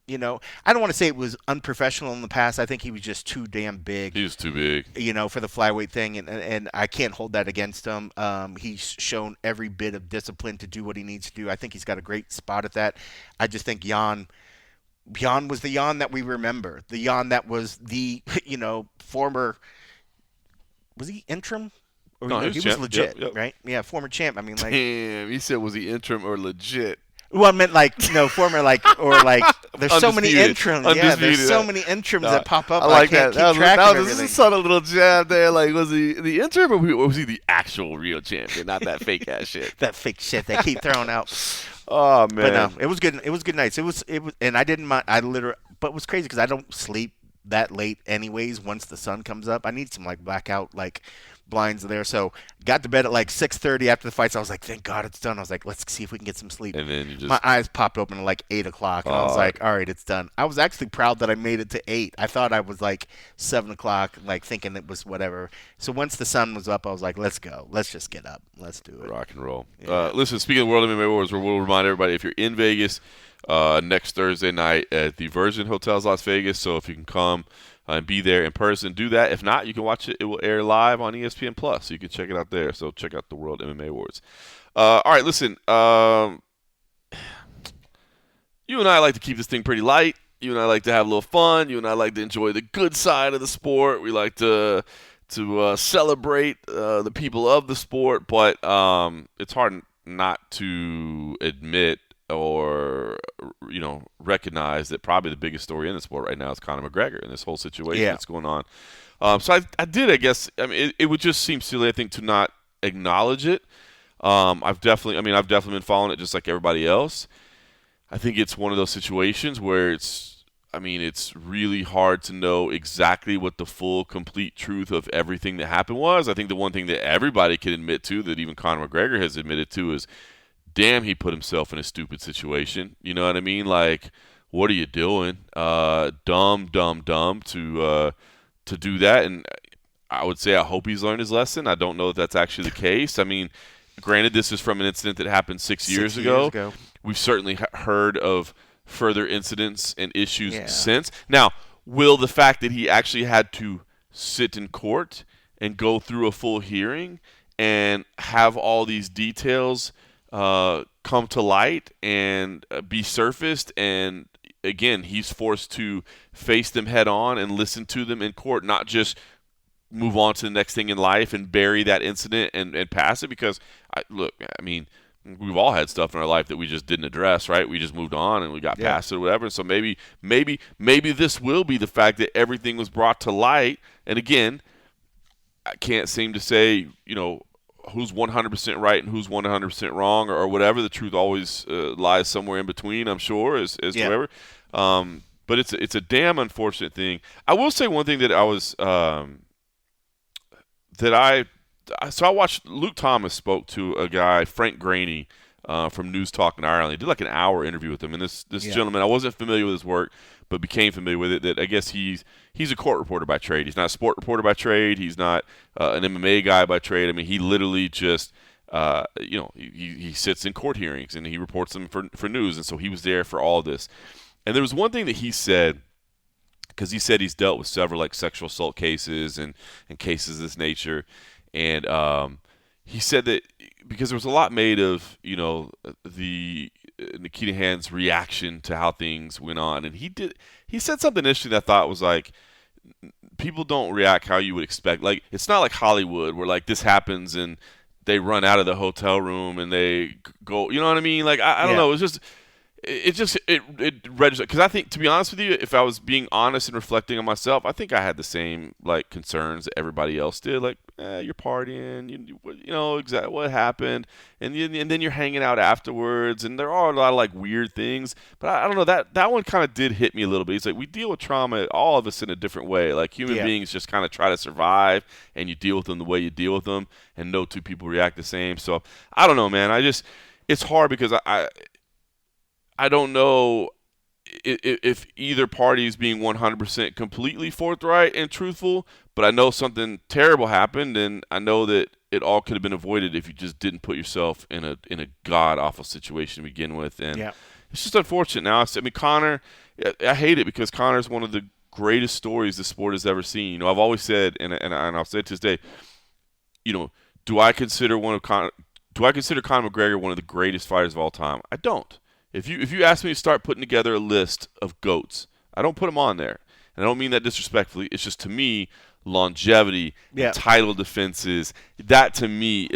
you know, I don't want to say it was unprofessional in the past. I think he was just too damn big. He was too big, you know, for the flyweight thing, and I can't hold that against him. He's shown every bit of discipline to do what he needs to do. I think he's got a great spot at that. I just think Jan was the Jan that we remember. The Jan that was the, you know, former. Was he interim? Or no, he was legit, yep. right? Yeah, former champ. I mean, like. Damn, he said, was he interim or legit? Well, I meant like, you know, former, like, or like, there's so many interims. Yeah, there's so many interims that pop up. I like can't that. Keep track of everything. That was a subtle little jab there. Like, was he the interim, or was he the actual real champion? Not that fake ass shit. That fake shit they keep throwing out. Oh man. But no, it was good. It was good nights. It was, and I didn't mind. But it was crazy because I don't sleep that late anyways. Once the sun comes up, I need some like blackout like blinds there. So got to bed at like 6:30 after the fights. I was like, thank God it's done. I was like, let's see if we can get some sleep. And then my eyes popped open at like 8 o'clock, and I was like, all right, it's done. I was actually proud that I made it to 8. I thought I was like 7 o'clock, like thinking it was whatever. So once the sun was up, I was like, let's go. Let's just get up. Let's do it. Rock and roll. Yeah. Listen, speaking of World MMA Wars, we'll remind everybody, if you're in Vegas next Thursday night at the Virgin Hotels Las Vegas, so if you can come and be there in person, do that. If not, you can watch it. It will air live on ESPN Plus, so you can check it out there. So check out the World MMA Awards. All right, listen. You and I like to keep this thing pretty light. You and I like to have a little fun. You and I like to enjoy the good side of the sport. We like to celebrate the people of the sport, but it's hard not to admit or, you know, recognize that probably the biggest story in the sport right now is Conor McGregor and this whole situation that's going on. So I did, I guess. I mean, it would just seem silly, I think, to not acknowledge it. I've definitely been following it just like everybody else. I think it's one of those situations where it's really hard to know exactly what the full, complete truth of everything that happened was. I think the one thing that everybody can admit to, that even Conor McGregor has admitted to, is, damn, he put himself in a stupid situation. You know what I mean? Like, what are you doing? Dumb to do that. And I would say I hope he's learned his lesson. I don't know if that's actually the case. I mean, granted, this is from an incident that happened 6 years ago. We've certainly heard of further incidents and issues since. Now, will the fact that he actually had to sit in court and go through a full hearing and have all these details come to light and be surfaced, and again, he's forced to face them head on and listen to them in court, not just move on to the next thing in life and bury that incident and pass it? Because, we've all had stuff in our life that we just didn't address, right? We just moved on and we got past it or whatever. So maybe this will be the fact that everything was brought to light. And again, I can't seem to say, you know, who's 100% right and who's 100% wrong or whatever. The truth always lies somewhere in between, I'm sure, as whatever. But it's a damn unfortunate thing. I will say one thing that I was that I watched. Luke Thomas spoke to a guy, Frank Graney, from News Talk in Ireland. He did like an hour interview with him, and this gentleman, I wasn't familiar with his work, but became familiar with it. That I guess he's a court reporter by trade. He's not a sport reporter by trade. He's not an MMA guy by trade. I mean, he literally just he sits in court hearings and he reports them for news, and so he was there for all this. And there was one thing that he said, because he said he's dealt with several like sexual assault cases and cases of this nature, and he said that because there was a lot made of the Nikita Hand's reaction to how things went on, and he said something interesting that I thought was like, people don't react how you would expect. Like, it's not like Hollywood where like this happens and they run out of the hotel room and they go, you know what I mean? Like, I don't know. It's just, it registered. Because I think, to be honest with you, if I was being honest and reflecting on myself, I think I had the same, like, concerns that everybody else did. Like, you're partying, you know exactly what happened. And then you're hanging out afterwards. And there are a lot of, like, weird things. But I don't know, that one kind of did hit me a little bit. It's like, we deal with trauma, all of us, in a different way. Like, human beings just kind of try to survive, and you deal with them the way you deal with them. And no two people react the same. So, I don't know, man. It's hard because I don't know if either party is being 100% completely forthright and truthful, but I know something terrible happened, and I know that it all could have been avoided if you just didn't put yourself in a god-awful situation to begin with. And it's just unfortunate now. I mean, Conor, I hate it because Conor is one of the greatest stories the sport has ever seen. You know, I've always said, and I'll say it to this day, you know, do I consider Conor McGregor one of the greatest fighters of all time? I don't. If you ask me to start putting together a list of GOATs, I don't put them on there. And I don't mean that disrespectfully. It's just, to me, longevity, title defenses, that to me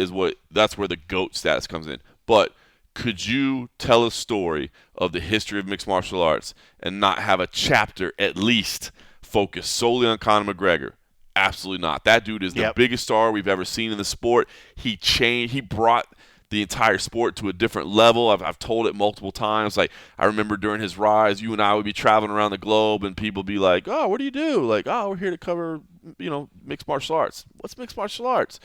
that's where the GOAT status comes in. But could you tell a story of the history of mixed martial arts and not have a chapter at least focused solely on Conor McGregor? Absolutely not. That dude is the biggest star we've ever seen in the sport. He brought the entire sport to a different level. I've told it multiple times. Like, I remember during his rise, you and I would be traveling around the globe, and people be like, "Oh, what do you do?" Like, "Oh, we're here to cover, mixed martial arts." What's mixed martial arts?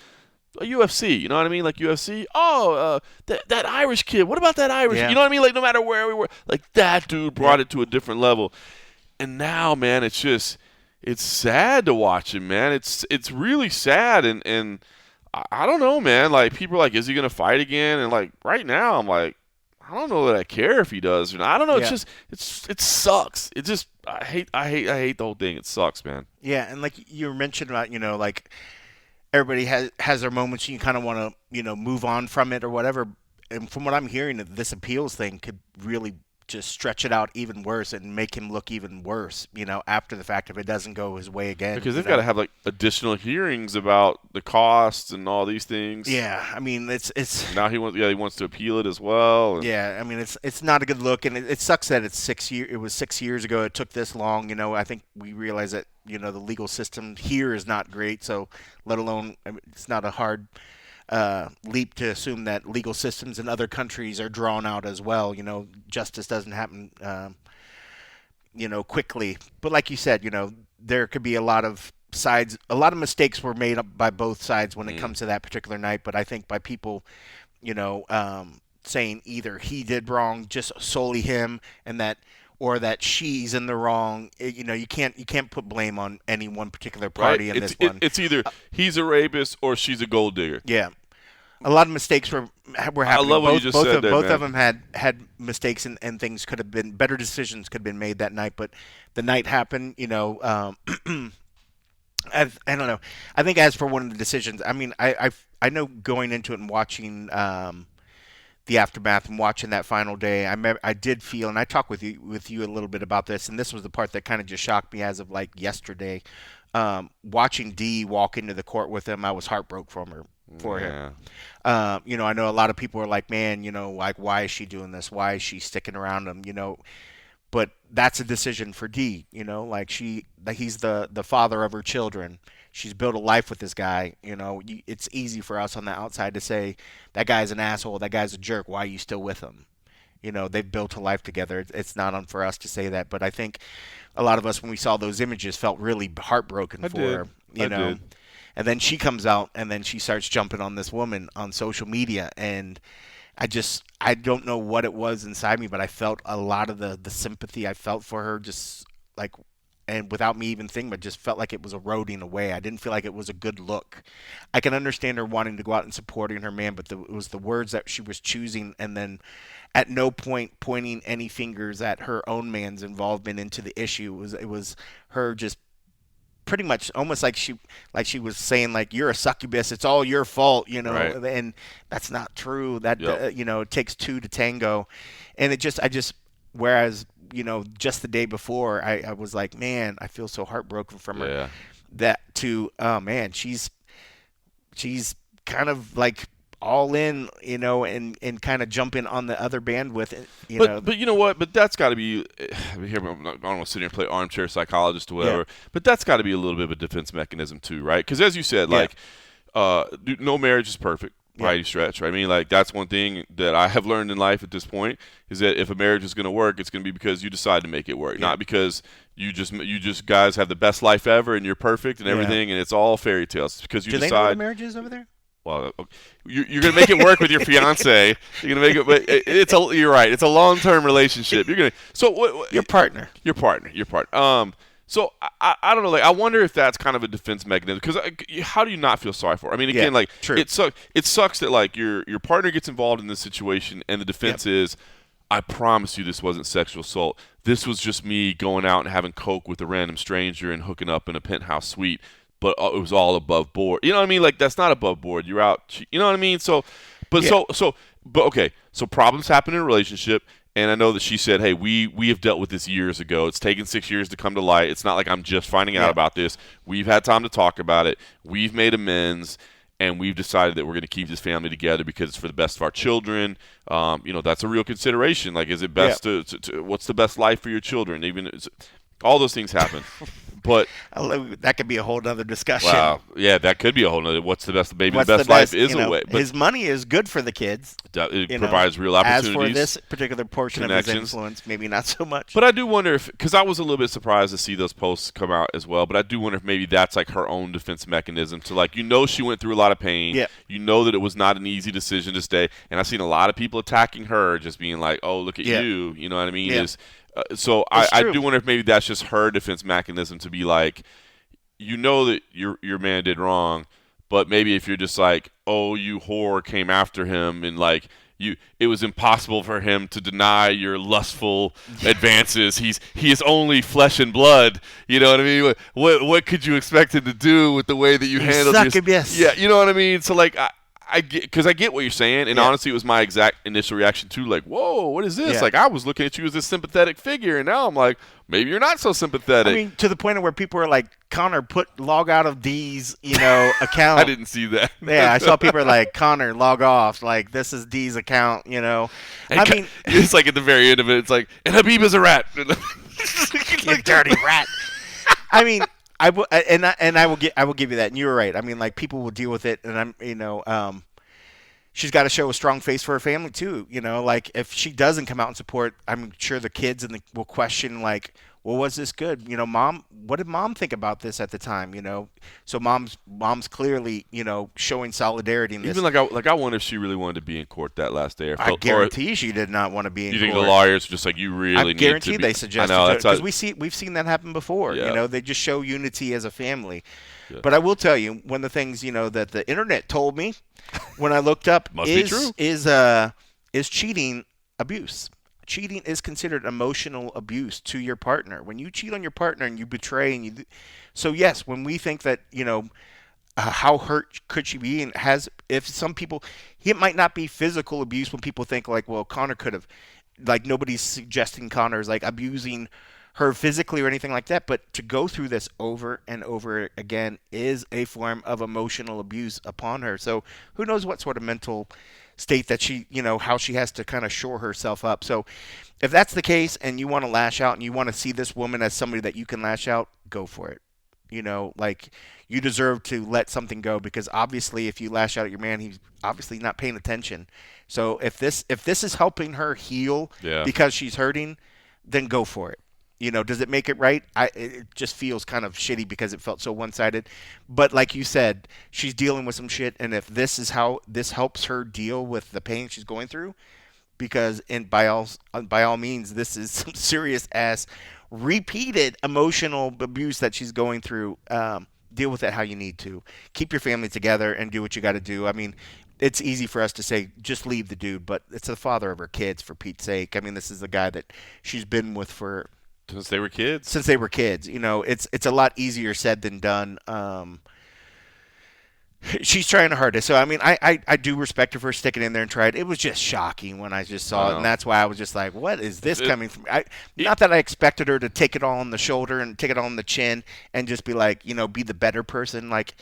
A UFC. You know what I mean? Like UFC. Oh, that Irish kid. What about that Irish? You know what I mean? Like, no matter where we were, like, that dude brought it to a different level. And now, man, it's sad to watch him, man. It's really sad, and I don't know, man. Like, people are like, is he going to fight again? And, like, right now, I'm like, I don't know that I care if he does or not. I don't know. It's just, it sucks. It just, I hate the whole thing. It sucks, man. Yeah, and like you mentioned about, like, everybody has their moments and you kind of want to, move on from it or whatever. And from what I'm hearing, this appeals thing could really just stretch it out even worse and make him look even worse, after the fact, if it doesn't go his way again. Because they've got to have, like, additional hearings about the costs and all these things. Yeah, I mean, it's now he wants to appeal it as well. And yeah, I mean, it's not a good look, and it sucks that it's 6 years. It was 6 years ago. It took this long. I think we realize that the legal system here is not great. So, let alone, it's not a hard leap to assume that legal systems in other countries are drawn out as well. Justice doesn't happen, quickly. But like you said, there could be a lot of sides. A lot of mistakes were made up by both sides when it comes to that particular night. But I think by people, saying either he did wrong, just solely him, and that, or that she's in the wrong. You can't put blame on any one particular party in this one. It's either he's a rapist or she's a gold digger. Yeah. A lot of mistakes were happening. I love what you just said there, both man. of them had mistakes, and things could have been better. Decisions could have been made that night, but the night happened. I don't know. I think as for one of the decisions, I mean, I know going into it and watching the aftermath and watching that final day, I did feel, and I talked with you a little bit about this, and this was the part that kind of just shocked me as of like yesterday. Watching Dee walk into the court with him, I was heartbroken for her. I know a lot of people are like, man, like, why is she doing this? Why is she sticking around him? But that's a decision for Dee. Like, he's the father of her children. She's built a life with this guy. It's easy for us on the outside to say that guy's an asshole, that guy's a jerk. Why are you still with him? They've built a life together. It's not on for us to say that, but I think a lot of us, when we saw those images, felt really heartbroken for her. I did. And then she comes out and then she starts jumping on this woman on social media. And I don't know what it was inside me, but I felt a lot of the sympathy I felt for her, just like, and without me even thinking, but just felt like it was eroding away. I didn't feel like it was a good look. I can understand her wanting to go out and supporting her man, but it was the words that she was choosing, and then at no point pointing any fingers at her own man's involvement into the issue. It was her just pretty much almost like she was saying, like, you're a succubus, it's all your fault, Right. and that's not true. That Yep. it takes two to tango. And I just whereas just the day before I was like, man, I feel so heartbroken from her. Yeah. That to oh man, she's kind of like all in, and kind of jumping on the other bandwidth, But you know what? But that's got to be here. I'm not going to sit here and play armchair psychologist or whatever. Yeah. But that's got to be a little bit of a defense mechanism too, right? Because as you said, Yeah. like, no marriage is perfect by Yeah. any stretch. Right? I mean, like, that's one thing that I have learned in life at this point is that if a marriage is going to work, it's going to be because you decide to make it work, Yeah. not because you just guys have the best life ever and you're perfect and everything and it's all fairy tales. It's because you Do they know what decide. marriage is over there? Well, you're gonna make it work with your fiance. You're gonna make it, but you're right. It's a long-term relationship. You're gonna Your partner. your partner. So I don't know. Like, I wonder if that's kind of a defense mechanism, because how do you not feel sorry for her? I mean, again, Yeah, like, true. it sucks that, like, your partner gets involved in this situation and the defense is, I promise you this wasn't sexual assault. This was just me going out and having coke with a random stranger and hooking up in a penthouse suite. But it was all above board. You know what I mean? Like, that's not above board. You're out. You know what I mean? So, but Yeah. but okay. So problems happen in a relationship, and I know that she said, "Hey, we have dealt with this years ago. It's taken 6 years to come to light. It's not like I'm just finding out about this. We've had time to talk about it. We've made amends, and we've decided that we're going to keep this family together because it's for the best of our children. That's a real consideration. Like, is it best to what's the best life for your children? All those things happen." But That could be a whole other discussion. wow, yeah, that could be a whole nother. What's the best? Maybe What's the best life is a way, but his money is good for the kids. it provides real As opportunities. for this particular portion of his connections. influence, maybe not so much. But I do wonder if, because I was a little bit surprised to see those posts come out as well. But I do wonder if maybe that's like her own defense mechanism to, like, she went through a lot of pain. Yeah. You know that it was not an easy decision to stay. And I've seen a lot of people attacking her, just being like, "Oh, look at you." You know what I mean? Yeah. So I do wonder if maybe that's just her defense mechanism to be like, that your man did wrong, but maybe if you're just like, "Oh, you whore," came after him, and like it was impossible for him to deny your lustful advances. He is only flesh and blood. You know what I mean? What could you expect him to do with the way that you handled succubus. Yeah, you know what I mean? So, like, I get what you're saying, and honestly, it was my exact initial reaction too. Like, whoa, what is this? Yeah. Like, I was looking at you as this sympathetic figure, and now I'm like, maybe you're not so sympathetic. I mean, to the point of where people are like, Connor, log out of D's, account. I didn't see that. Yeah, I saw people are like, Connor, log off. Like, this is D's account, I mean, it's like at the very end of it, it's like, and Habib is a rat. you dirty rat. I mean, I will give you that. And you were right. I mean, like, people will deal with it, and she's got to show a strong face for her family too. Like, if she doesn't come out and support, I'm sure the kids will question, like, well, was this good? Mom, what did mom think about this at the time? So mom's clearly, showing solidarity in this. Even like I wonder if she really wanted to be in court that last day. I guarantee she did not want to be in court. You think the lawyers were just like, you really I need guarantee to be. they suggested I know, it, because we've seen that happen before. Yeah. They just show unity as a family. Yeah. But I will tell you, one of the things that the internet told me when I looked up Must be true. is cheating abuse. Cheating is considered emotional abuse to your partner. When you cheat on your partner and you betray so yes, when we think that how hurt could she be, and if some people, it might not be physical abuse when people think like, well, Connor could have, like, nobody's suggesting Connor is like abusing her physically or anything like that, but to go through this over and over again is a form of emotional abuse upon her. So who knows what sort of mental state that she, how she has to kind of shore herself up. So if that's the case and you want to lash out and you want to see this woman as somebody that you can lash out, go for it. Like, you deserve to let something go, because obviously if you lash out at your man, he's obviously not paying attention. So if this is helping her heal because she's hurting, then go for it. Does it make it right? It just feels kind of shitty because it felt so one-sided. But like you said, she's dealing with some shit, and if this is how this helps her deal with the pain she's going through, because by all means, this is some serious ass repeated emotional abuse that she's going through. Deal with it how you need to. Keep your family together and do what you got to do. I mean, it's easy for us to say just leave the dude, but it's the father of her kids, for Pete's sake. I mean, this is the guy that she's been with since they were kids. It's a lot easier said than done. She's trying her hardest. So, I mean, I do respect her for sticking in there and trying. It was just shocking when I just saw it, and that's why I was just like, what is this coming from? Not that I expected her to take it all on the shoulder and take it all on the chin and just be like, be the better person. Like,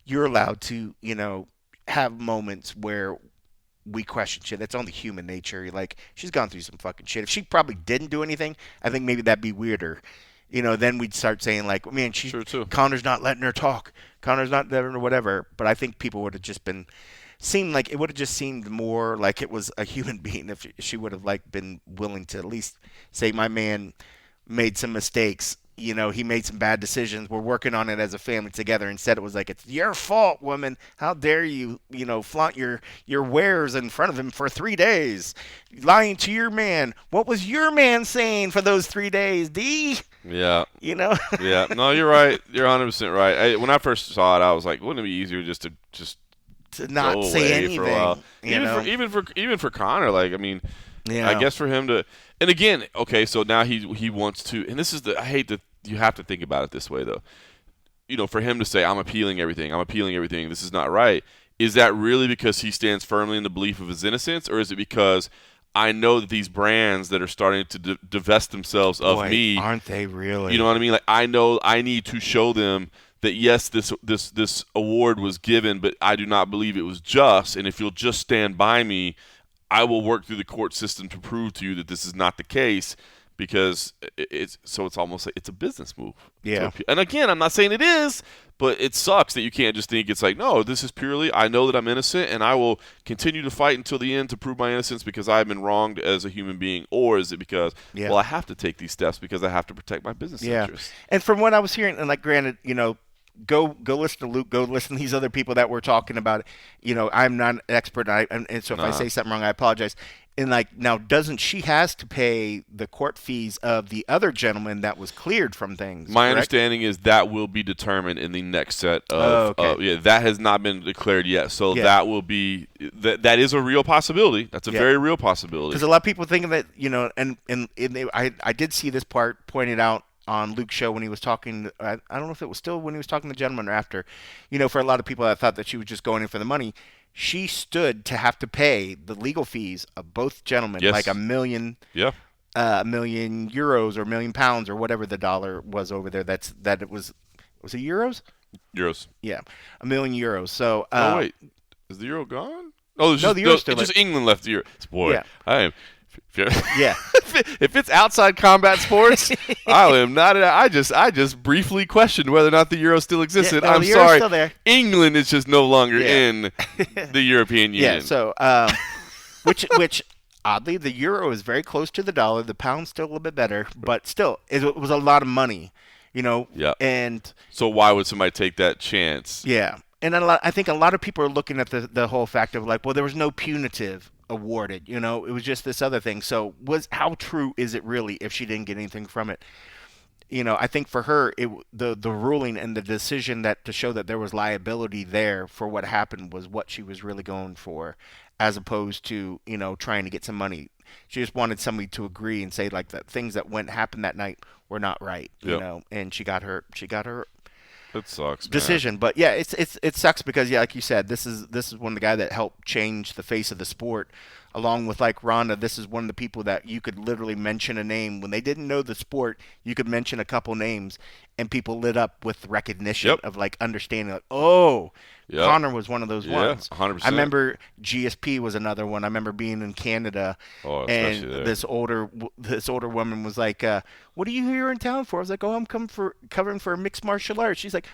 you're allowed to, have moments where we question shit. That's only human nature. Like, she's gone through some fucking shit. If she probably didn't do anything, I think maybe that'd be weirder. Then we'd start saying like, man, Conor's not letting her talk. Conor's not letting her whatever. But I think people would have just it would have just seemed more like it was a human being if she would have like been willing to at least say, my man made some mistakes. He made some bad decisions. We're working on it as a family together. Instead, it was like, it's your fault, woman. How dare you, flaunt your wares in front of him for 3 days, lying to your man. What was your man saying for those 3 days, D? Yeah. Yeah. No, you're right. You're 100% right. When I first saw it, I was like, wouldn't it be easier just to not say anything for a while? Even for Conor, like, I mean, I guess for him to, and again, okay, so now he wants to, and this is you have to think about it this way though. For him to say, I'm appealing everything, this is not right. Is that really because he stands firmly in the belief of his innocence, or is it because I know that these brands that are starting to divest themselves of me, aren't they really? You know what I mean? Like, I know I need to show them that yes, this award was given, but I do not believe it was just. And if you'll just stand by me, I will work through the court system to prove to you that this is not the case. Because it's almost like it's a business move. Yeah. And again, I'm not saying it is, but it sucks that you can't just think it's like, no, this is purely, I know that I'm innocent and I will continue to fight until the end to prove my innocence because I've been wronged as a human being. Or is it because, well, I have to take these steps because I have to protect my business interests? And from what I was hearing, and like granted, go listen to Luke, go listen to these other people that were talking about it. I'm not an expert, and so if I say something wrong, I apologize. And like, now doesn't she has to pay the court fees of the other gentleman that was cleared from things? My correct? Understanding is that will be determined in the next set of. That has not been declared yet, so that will be that is a real possibility. That's a very real possibility. Because a lot of people think that I did see this part pointed out on Luke's show when he was talking. I don't know if it was still when he was talking to the gentleman or after. For a lot of people that thought that she was just going in for the money. She stood to have to pay the legal fees of both gentlemen, like $1 million, €1 million or £1 million or whatever the dollar was over there. Was it euros? Euros. Yeah, €1 million. So, wait, is the euro gone? Oh, the euro's still just England left the euro. Boy, yeah. I am. Yeah. If it's outside combat sports, I am not. I just briefly questioned whether or not the euro still existed. I'm sorry. Still there. England is just no longer in the European Union. Yeah. So, which oddly, the euro is very close to the dollar. The pound's still a little bit better, but still, it was a lot of money. Yeah. And so why would somebody take that chance? Yeah. And I think a lot of people are looking at the whole fact of like, well, there was no punitive awarded. It was just this other thing. So how true is it really if she didn't get anything from it? I think for her, the ruling and the decision to show that there was liability there for what happened was what she was really going for, as opposed to trying to get some money. She just wanted somebody to agree and say like that things that happened that night were not right. And she got her. It sucks, decision, man. But yeah, it sucks because like you said, this is one of the guys that helped change the face of the sport, along with like Ronda. This is one of the people that you could literally mention a name when they didn't know the sport. You could mention a couple names, and people lit up with recognition of like understanding. Like, Conor was one of those ones. 100%. I remember GSP was another one. I remember being in Canada, and this older woman was like, "What are you here in town for?" I was like, "Oh, I'm covering for mixed martial arts." She's like,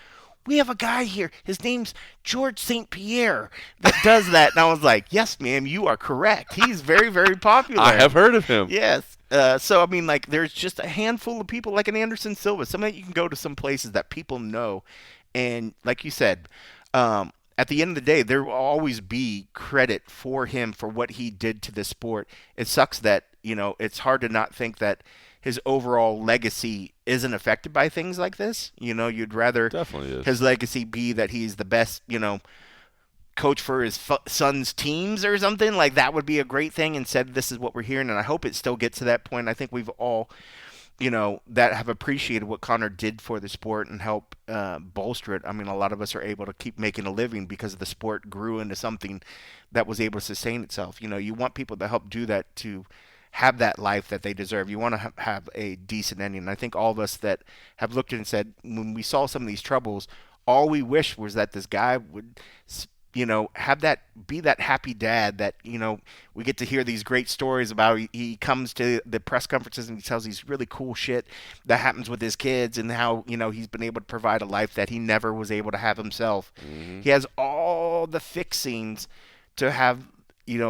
"We have a guy here. His name's George St. Pierre that does that." And I was like, "Yes, ma'am, you are correct. He's very, very popular." I have heard of him. Yes. So I mean, like, there's just a handful of people like an Anderson Silva. Some that you can go to some places that people know, and like you said, at the end of the day, there will always be credit for him for what he did to the sport. It sucks that it's hard to not think that his overall legacy isn't affected by things like this. You'd rather Definitely is. his legacy be that he's the best, coach for his son's teams or something. Like, that would be a great thing. Instead, this is what we're hearing, and I hope it still gets to that point. I think we've all, that have appreciated what Conor did for the sport and help bolster it. I mean, a lot of us are able to keep making a living because the sport grew into something that was able to sustain itself. You want people to help do that, to have that life that they deserve. You want to have a decent ending. And I think all of us that have looked at it and said, when we saw some of these troubles, all we wish was that this guy would have that, be that happy dad that, we get to hear these great stories about. He comes to the press conferences and he tells these really cool shit that happens with his kids, and how, he's been able to provide a life that he never was able to have himself. Mm-hmm. He has all the fixings to have,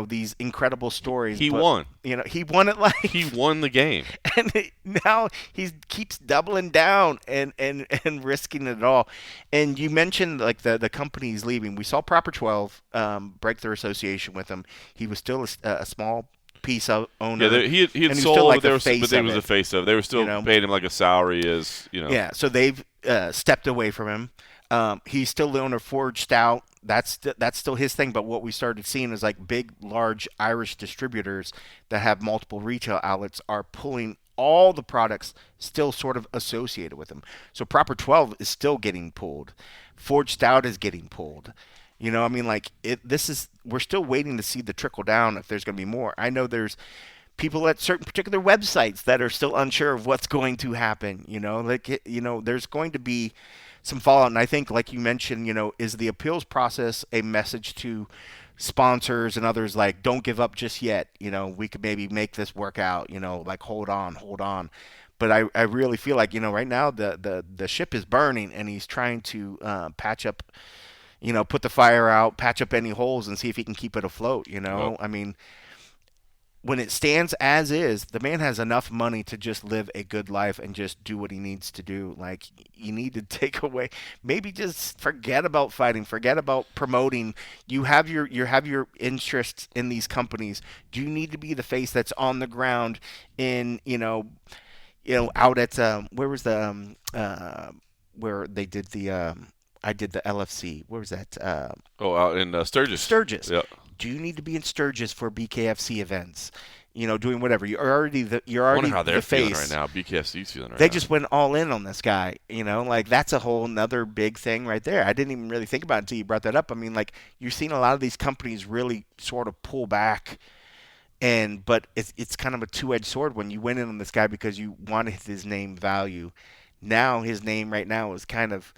these incredible stories. He won. He won at life. He won the game. And now he keeps doubling down and risking it all. And you mentioned, like, the company he's leaving. We saw Proper 12 break their association with him. He was still a small piece of owner. Yeah, he had sold, still like but they was a face of. They were still paying him like a salary as. Yeah, so they've stepped away from him. He's still the owner of Forged Stout. That's still his thing. But what we started seeing is, like, big, large Irish distributors that have multiple retail outlets are pulling all the products still sort of associated with them. So Proper 12 is still getting pulled. Forged Stout is getting pulled. I mean, like, we're still waiting to see the trickle down if there's going to be more. I know there's people at certain particular websites that are still unsure of what's going to happen. There's going to be some fallout. And I think, like you mentioned, is the appeals process a message to sponsors and others, like, don't give up just yet. We could maybe make this work out, like, hold on. But I really feel like, right now the ship is burning, and he's trying to patch up, put the fire out, patch up any holes, and see if he can keep it afloat. Well, I mean, when it stands as is, the man has enough money to just live a good life and just do what he needs to do. Like, you need to take away, maybe just forget about fighting, forget about promoting. You have your interests in these companies. Do you need to be the face that's on the ground in, out at where was the where they did the I did the LFC. Where was that? out in Sturgis. Sturgis. Yeah. Do you need to be in Sturgis for BKFC events? Doing whatever. You're already the I wonder how they're feeling face right now. BKFC's feeling right They now. just went all in on this guy. Like, that's a whole another big thing right there. I didn't even really think about it until you brought that up. I mean, like, you're seeing a lot of these companies really sort of pull back, but it's kind of a two-edged sword when you went in on this guy because you wanted his name value. Now his name right now is kind of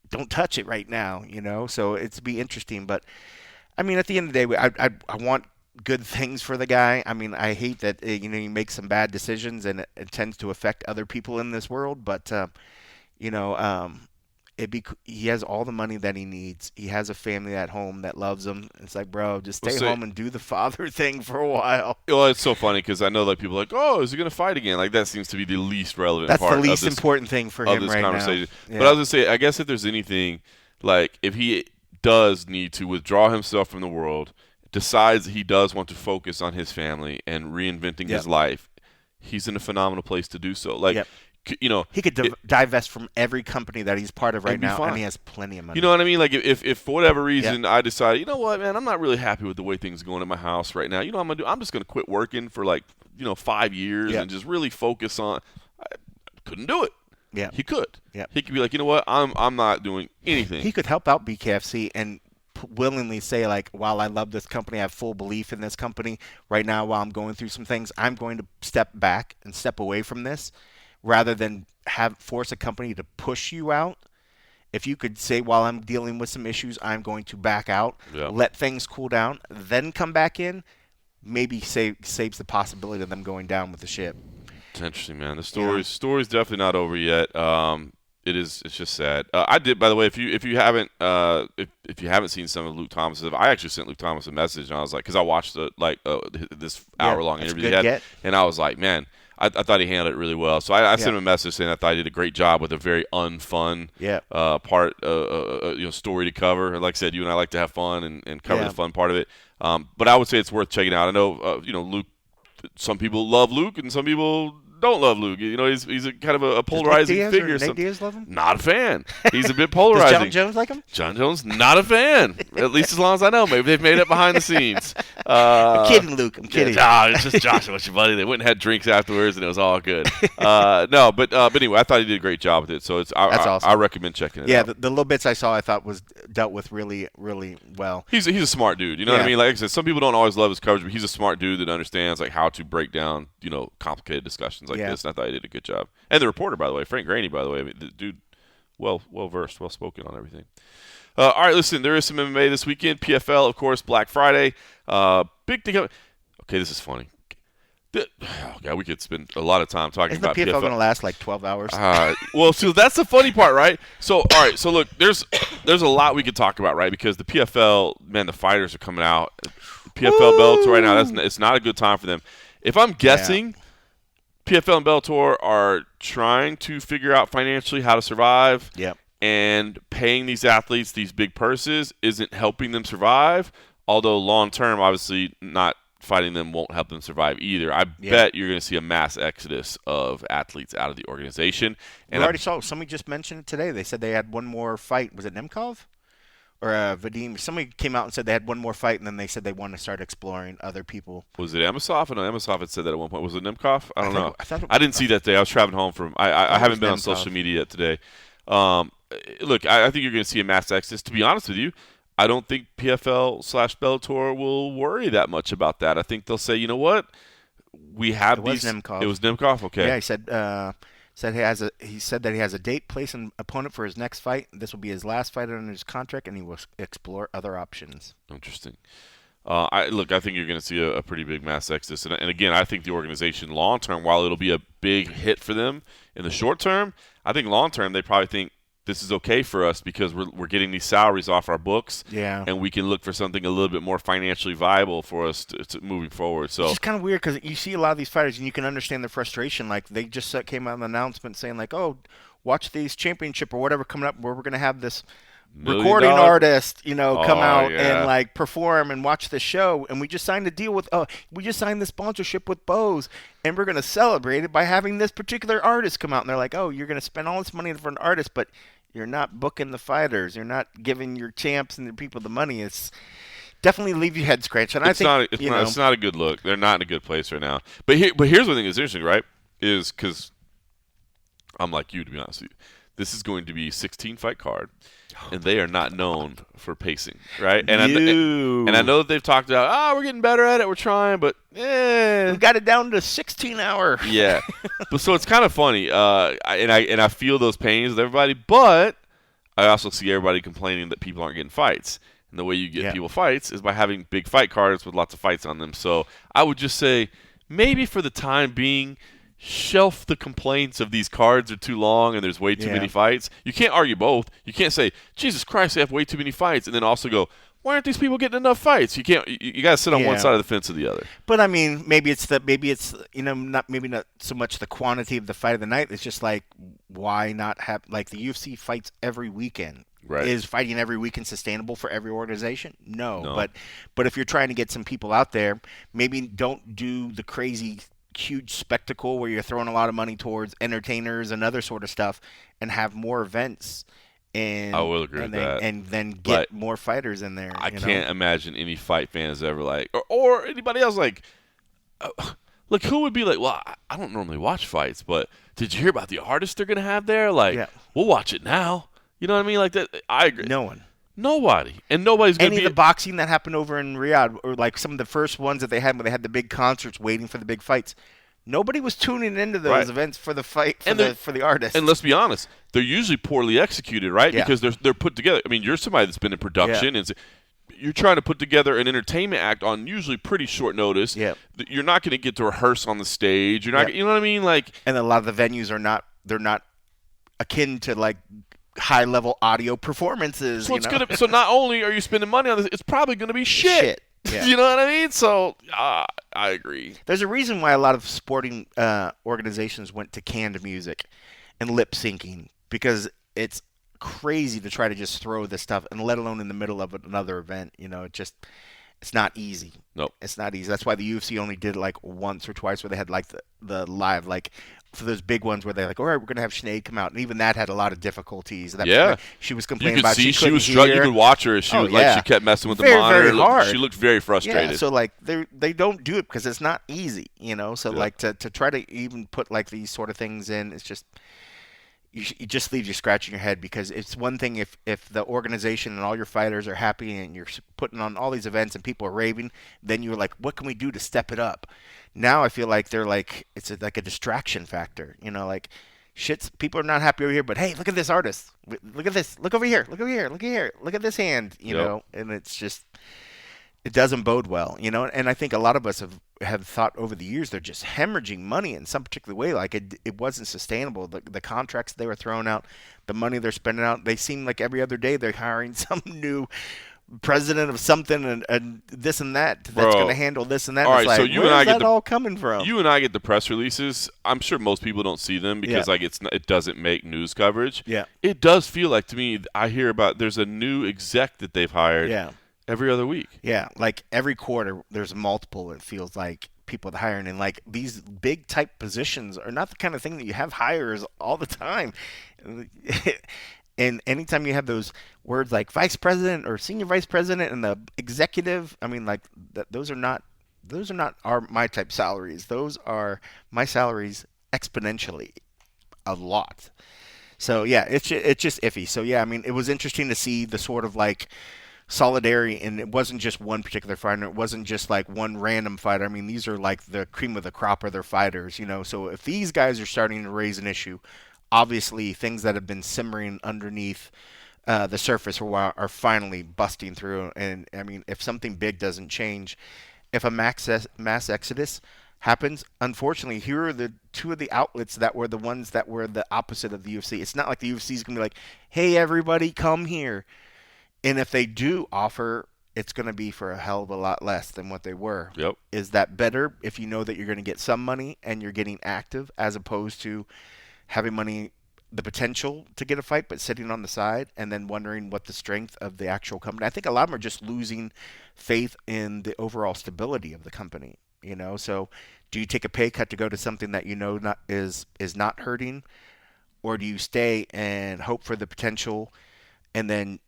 don't touch it right now. So it's be interesting, but. I mean, at the end of the day, I want good things for the guy. I mean, I hate that he makes some bad decisions and it tends to affect other people in this world. But he has all the money that he needs. He has a family at home that loves him. It's like, bro, just stay home and do the father thing for a while. Well, it's so funny because I know, like, people are like, oh, is he going to fight again? Like, that seems to be the least relevant part. That's the least important thing for him right conversation. now. Yeah. But I was going to say, I guess if there's anything, like, if he does need to withdraw himself from the world, decides that he does want to focus on his family and reinventing his life, he's in a phenomenal place to do so. Like, he could divest from every company that he's part of right now, and he has plenty of money. You know what I mean? Like, if for whatever reason I decide, you know what, man, I'm not really happy with the way things are going at my house right now. You know what I'm gonna do? I'm just gonna quit working for 5 years and just really focus on. I couldn't do it. Yeah, he could. Yeah, he could be like, you know what, I'm not doing anything. He could help out BKFC and willingly say, like, while I love this company, I have full belief in this company right now. While I'm going through some things, I'm going to step back and step away from this, rather than force a company to push you out. If you could say, while I'm dealing with some issues, I'm going to back out, let things cool down, then come back in, maybe saves the possibility of them going down with the ship. It's interesting, man. The story's definitely not over yet. It is. It's just sad. I did, by the way. If you haven't seen some of Luke Thomas's, I actually sent Luke Thomas a message, and I was like, because I watched this hour-long interview he had, and I was like, man, I thought he handled it really well. So I sent him a message saying I thought he did a great job with a very unfun story to cover. And like I said, you and I like to have fun and cover the fun part of it. But I would say it's worth checking out. I know Luke. Some people love Luke, and some people don't love Luke. He's a kind of a polarizing figure. Nate Diaz love him? Not a fan. He's a bit polarizing. Does John Jones like him? John Jones, not a fan. At least as long as I know. Maybe they've made it behind the scenes. I'm kidding, Luke. I'm kidding. It's just Josh, what's your buddy? They went and had drinks afterwards, and it was all good. No, but anyway, I thought he did a great job with it. So that's awesome. I recommend checking it out. Yeah, the little bits I saw, I thought was dealt with really, really well. He's a smart dude. You know what I mean? Like I said, some people don't always love his coverage, but he's a smart dude that understands like how to break down complicated discussions like this. And I thought he did a good job. And the reporter, by the way, Frank Graney, by the way, the dude, well versed, well spoken on everything. All right, listen, there is some MMA this weekend. PFL, of course, Black Friday. Big thing. Okay, this is funny. We could spend a lot of time talking about PFL. Isn't the PFL going to last like 12 hours? Well, so that's the funny part, right? So, all right, so look, there's a lot we could talk about, right? Because the PFL, man, the fighters are coming out. PFL Bellator right now, it's not a good time for them. If I'm guessing, PFL and Bellator are trying to figure out financially how to survive. Yep. And paying these athletes these big purses isn't helping them survive. Although long term, obviously, not fighting them won't help them survive either. I bet you're going to see a mass exodus of athletes out of the organization. And we already saw. Somebody just mentioned it today. They said they had one more fight. Was it Nemkov? Or Vadim, somebody came out and said they had one more fight, and then they said they want to start exploring other people. Was it Amosov? No, Amosov had said that at one point. Was it Nemkov? I don't know. I didn't see that day. I was traveling home from. I haven't been on social media yet today. Look, I think you're going to see a mass exodus. To be honest with you, I don't think PFL/Bellator will worry that much about that. I think they'll say, you know what, we have these. Nemkov. It was Nemkov. Okay. Yeah, he said that he has a date, place, and opponent for his next fight. This will be his last fight under his contract, and he will explore other options. Interesting. I think you're going to see a pretty big mass exodus. And again, I think the organization long term, while it'll be a big hit for them in the short term, I think long term they probably think this is okay for us because we're getting these salaries off our books, and we can look for something a little bit more financially viable for us to moving forward. So it's kind of weird because you see a lot of these fighters, and you can understand their frustration. Like they just came out with an announcement saying, like, "Oh, watch these championship or whatever coming up, where we're going to have this recording artist, come out and like perform and watch the show." And we just signed a deal with, we just signed the sponsorship with Bose, and we're going to celebrate it by having this particular artist come out. And they're like, "Oh, you're going to spend all this money for an artist, but you're not booking the fighters. You're not giving your champs and the people the money." It's definitely leave your head scratched. And it's not a good look. They're not in a good place right now. But here's one thing that's interesting, right? Is because I'm like you, to be honest with you. This is going to be a 16-fight card, and they are not known for pacing, right? And I know that they've talked about, we're getting better at it, we're trying, but we got it down to 16-hour. Yeah, but so it's kind of funny, and I feel those pains with everybody, but I also see everybody complaining that people aren't getting fights, and the way you get people fights is by having big fight cards with lots of fights on them. So I would just say maybe for the time being, shelf the complaints of these cards are too long and there's way too many fights. You can't argue both. You can't say, Jesus Christ, they have way too many fights, and then also go, why aren't these people getting enough fights? You can't. You got to sit on one side of the fence or the other. But I mean, maybe it's not so much the quantity of the fight of the night. It's just like, why not have, like, the UFC fights every weekend? Right. Is fighting every weekend sustainable for every organization? No. But if you're trying to get some people out there, maybe don't do the crazy huge spectacle where you're throwing a lot of money towards entertainers and other sort of stuff, and have more events. And I will agree with that. And then get more fighters in there. I can't imagine any fight fans ever like, or anybody else like, look, who would be like, well, I don't normally watch fights, but did you hear about the artists they're going to have there? Like, we'll watch it now. You know what I mean? Like that. I agree. No one. Nobody. And nobody's going to be. Any of the boxing that happened over in Riyadh, or like some of the first ones that they had when they had the big concerts waiting for the big fights, nobody was tuning into those events for the fight for the artists. And let's be honest, they're usually poorly executed, right? Yeah. Because they're put together. I mean, you're somebody that's been in production, and you're trying to put together an entertainment act on usually pretty short notice. Yeah. You're not going to get to rehearse on the stage. You're not. You know what I mean? Like, and a lot of the venues are not. They're not akin to like high-level audio performances. So so not only are you spending money on this, it's probably gonna be shit. Yeah. You know what I mean? So I agree. There's a reason why a lot of sporting organizations went to canned music and lip syncing, because it's crazy to try to just throw this stuff, and let alone in the middle of another event. It's not easy. Nope. It's not easy. That's why the UFC only did like once or twice where they had like the live, like for those big ones where they're like, all right, we're going to have Sinead come out. And even that had a lot of difficulties. She was complaining about she couldn't was hear. You could watch her. She was like, she kept messing with the monitor. Very hard. She looked very frustrated. Yeah, so like they don't do it because it's not easy, So like to try to even put like these sort of things in, it's just it just leaves you scratching your head, because it's one thing if the organization and all your fighters are happy and you're putting on all these events and people are raving, then you're like, what can we do to step it up? Now I feel like they're like, it's like a distraction factor, like people are not happy over here, but hey, look at this artist, look at this, look over here, look over here, look here, look at this hand, know, and it's just, it doesn't bode well, and I think a lot of us have thought over the years they're just hemorrhaging money in some particular way. Like it wasn't sustainable. The contracts they were throwing out, the money they're spending out, they seem like every other day they're hiring some new president of something and this and that's going to handle this and that. All right, like, so you where's and I that get all coming from? You and I get the press releases. I'm sure most people don't see them because it doesn't make news coverage. Yeah, it does feel like to me. I hear about there's a new exec that they've hired. Yeah. Every other week. Yeah, like every quarter there's multiple, it feels like, people hiring, and like these big type positions are not the kind of thing that you have hires all the time. And anytime you have those words like vice president or senior vice president and the executive, I mean, like those are not my type salaries. Those are my salaries exponentially a lot. So yeah, it's just iffy. So yeah, I mean, it was interesting to see the sort of like solidarity, and it wasn't just one particular fighter. It wasn't just like one random fighter. I mean, these are like the cream of the crop of their fighters, So if these guys are starting to raise an issue, obviously things that have been simmering underneath the surface for a while are finally busting through. And I mean, if something big doesn't change, if a mass exodus happens, unfortunately, here are the two of the outlets that were the ones that were the opposite of the UFC. It's not like the UFC is going to be like, hey, everybody, come here. And if they do offer, it's going to be for a hell of a lot less than what they were. Yep. Is that better if you know that you're going to get some money and you're getting active, as opposed to having money, the potential to get a fight, but sitting on the side and then wondering what the strength of the actual company? I think a lot of them are just losing faith in the overall stability of the company. So do you take a pay cut to go to something that is not hurting, or do you stay and hope for the potential and then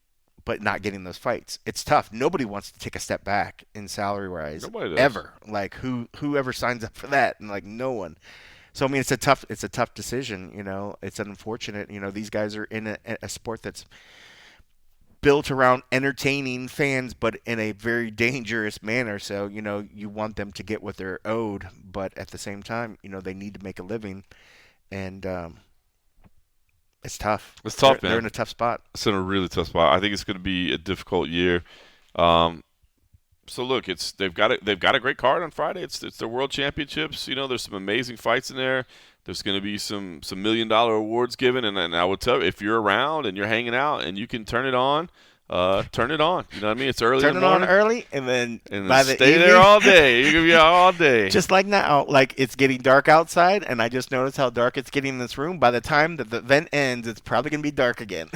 but not getting those fights? It's tough. Nobody wants to take a step back in salary wise ever. Like whoever signs up for that, and like no one. So I mean, it's a tough decision. It's unfortunate. These guys are in a sport that's built around entertaining fans, but in a very dangerous manner. So you want them to get what they're owed, but at the same time, they need to make a living, and it's tough. It's tough, man. They're in a tough spot. It's in a really tough spot. I think it's going to be a difficult year. So look, they've got a great card on Friday. It's their World Championships. There's some amazing fights in there. There's going to be some $1 million awards given, and I would tell you, if you're around and you're hanging out and you can turn it on. Turn it on. You know what I mean? It's early. Turn in the morning. It on early, and then by the stay evening, there all day. You're gonna be out all day. Just like now, like it's getting dark outside, and I just noticed how dark it's getting in this room. By the time that the event ends, it's probably gonna be dark again.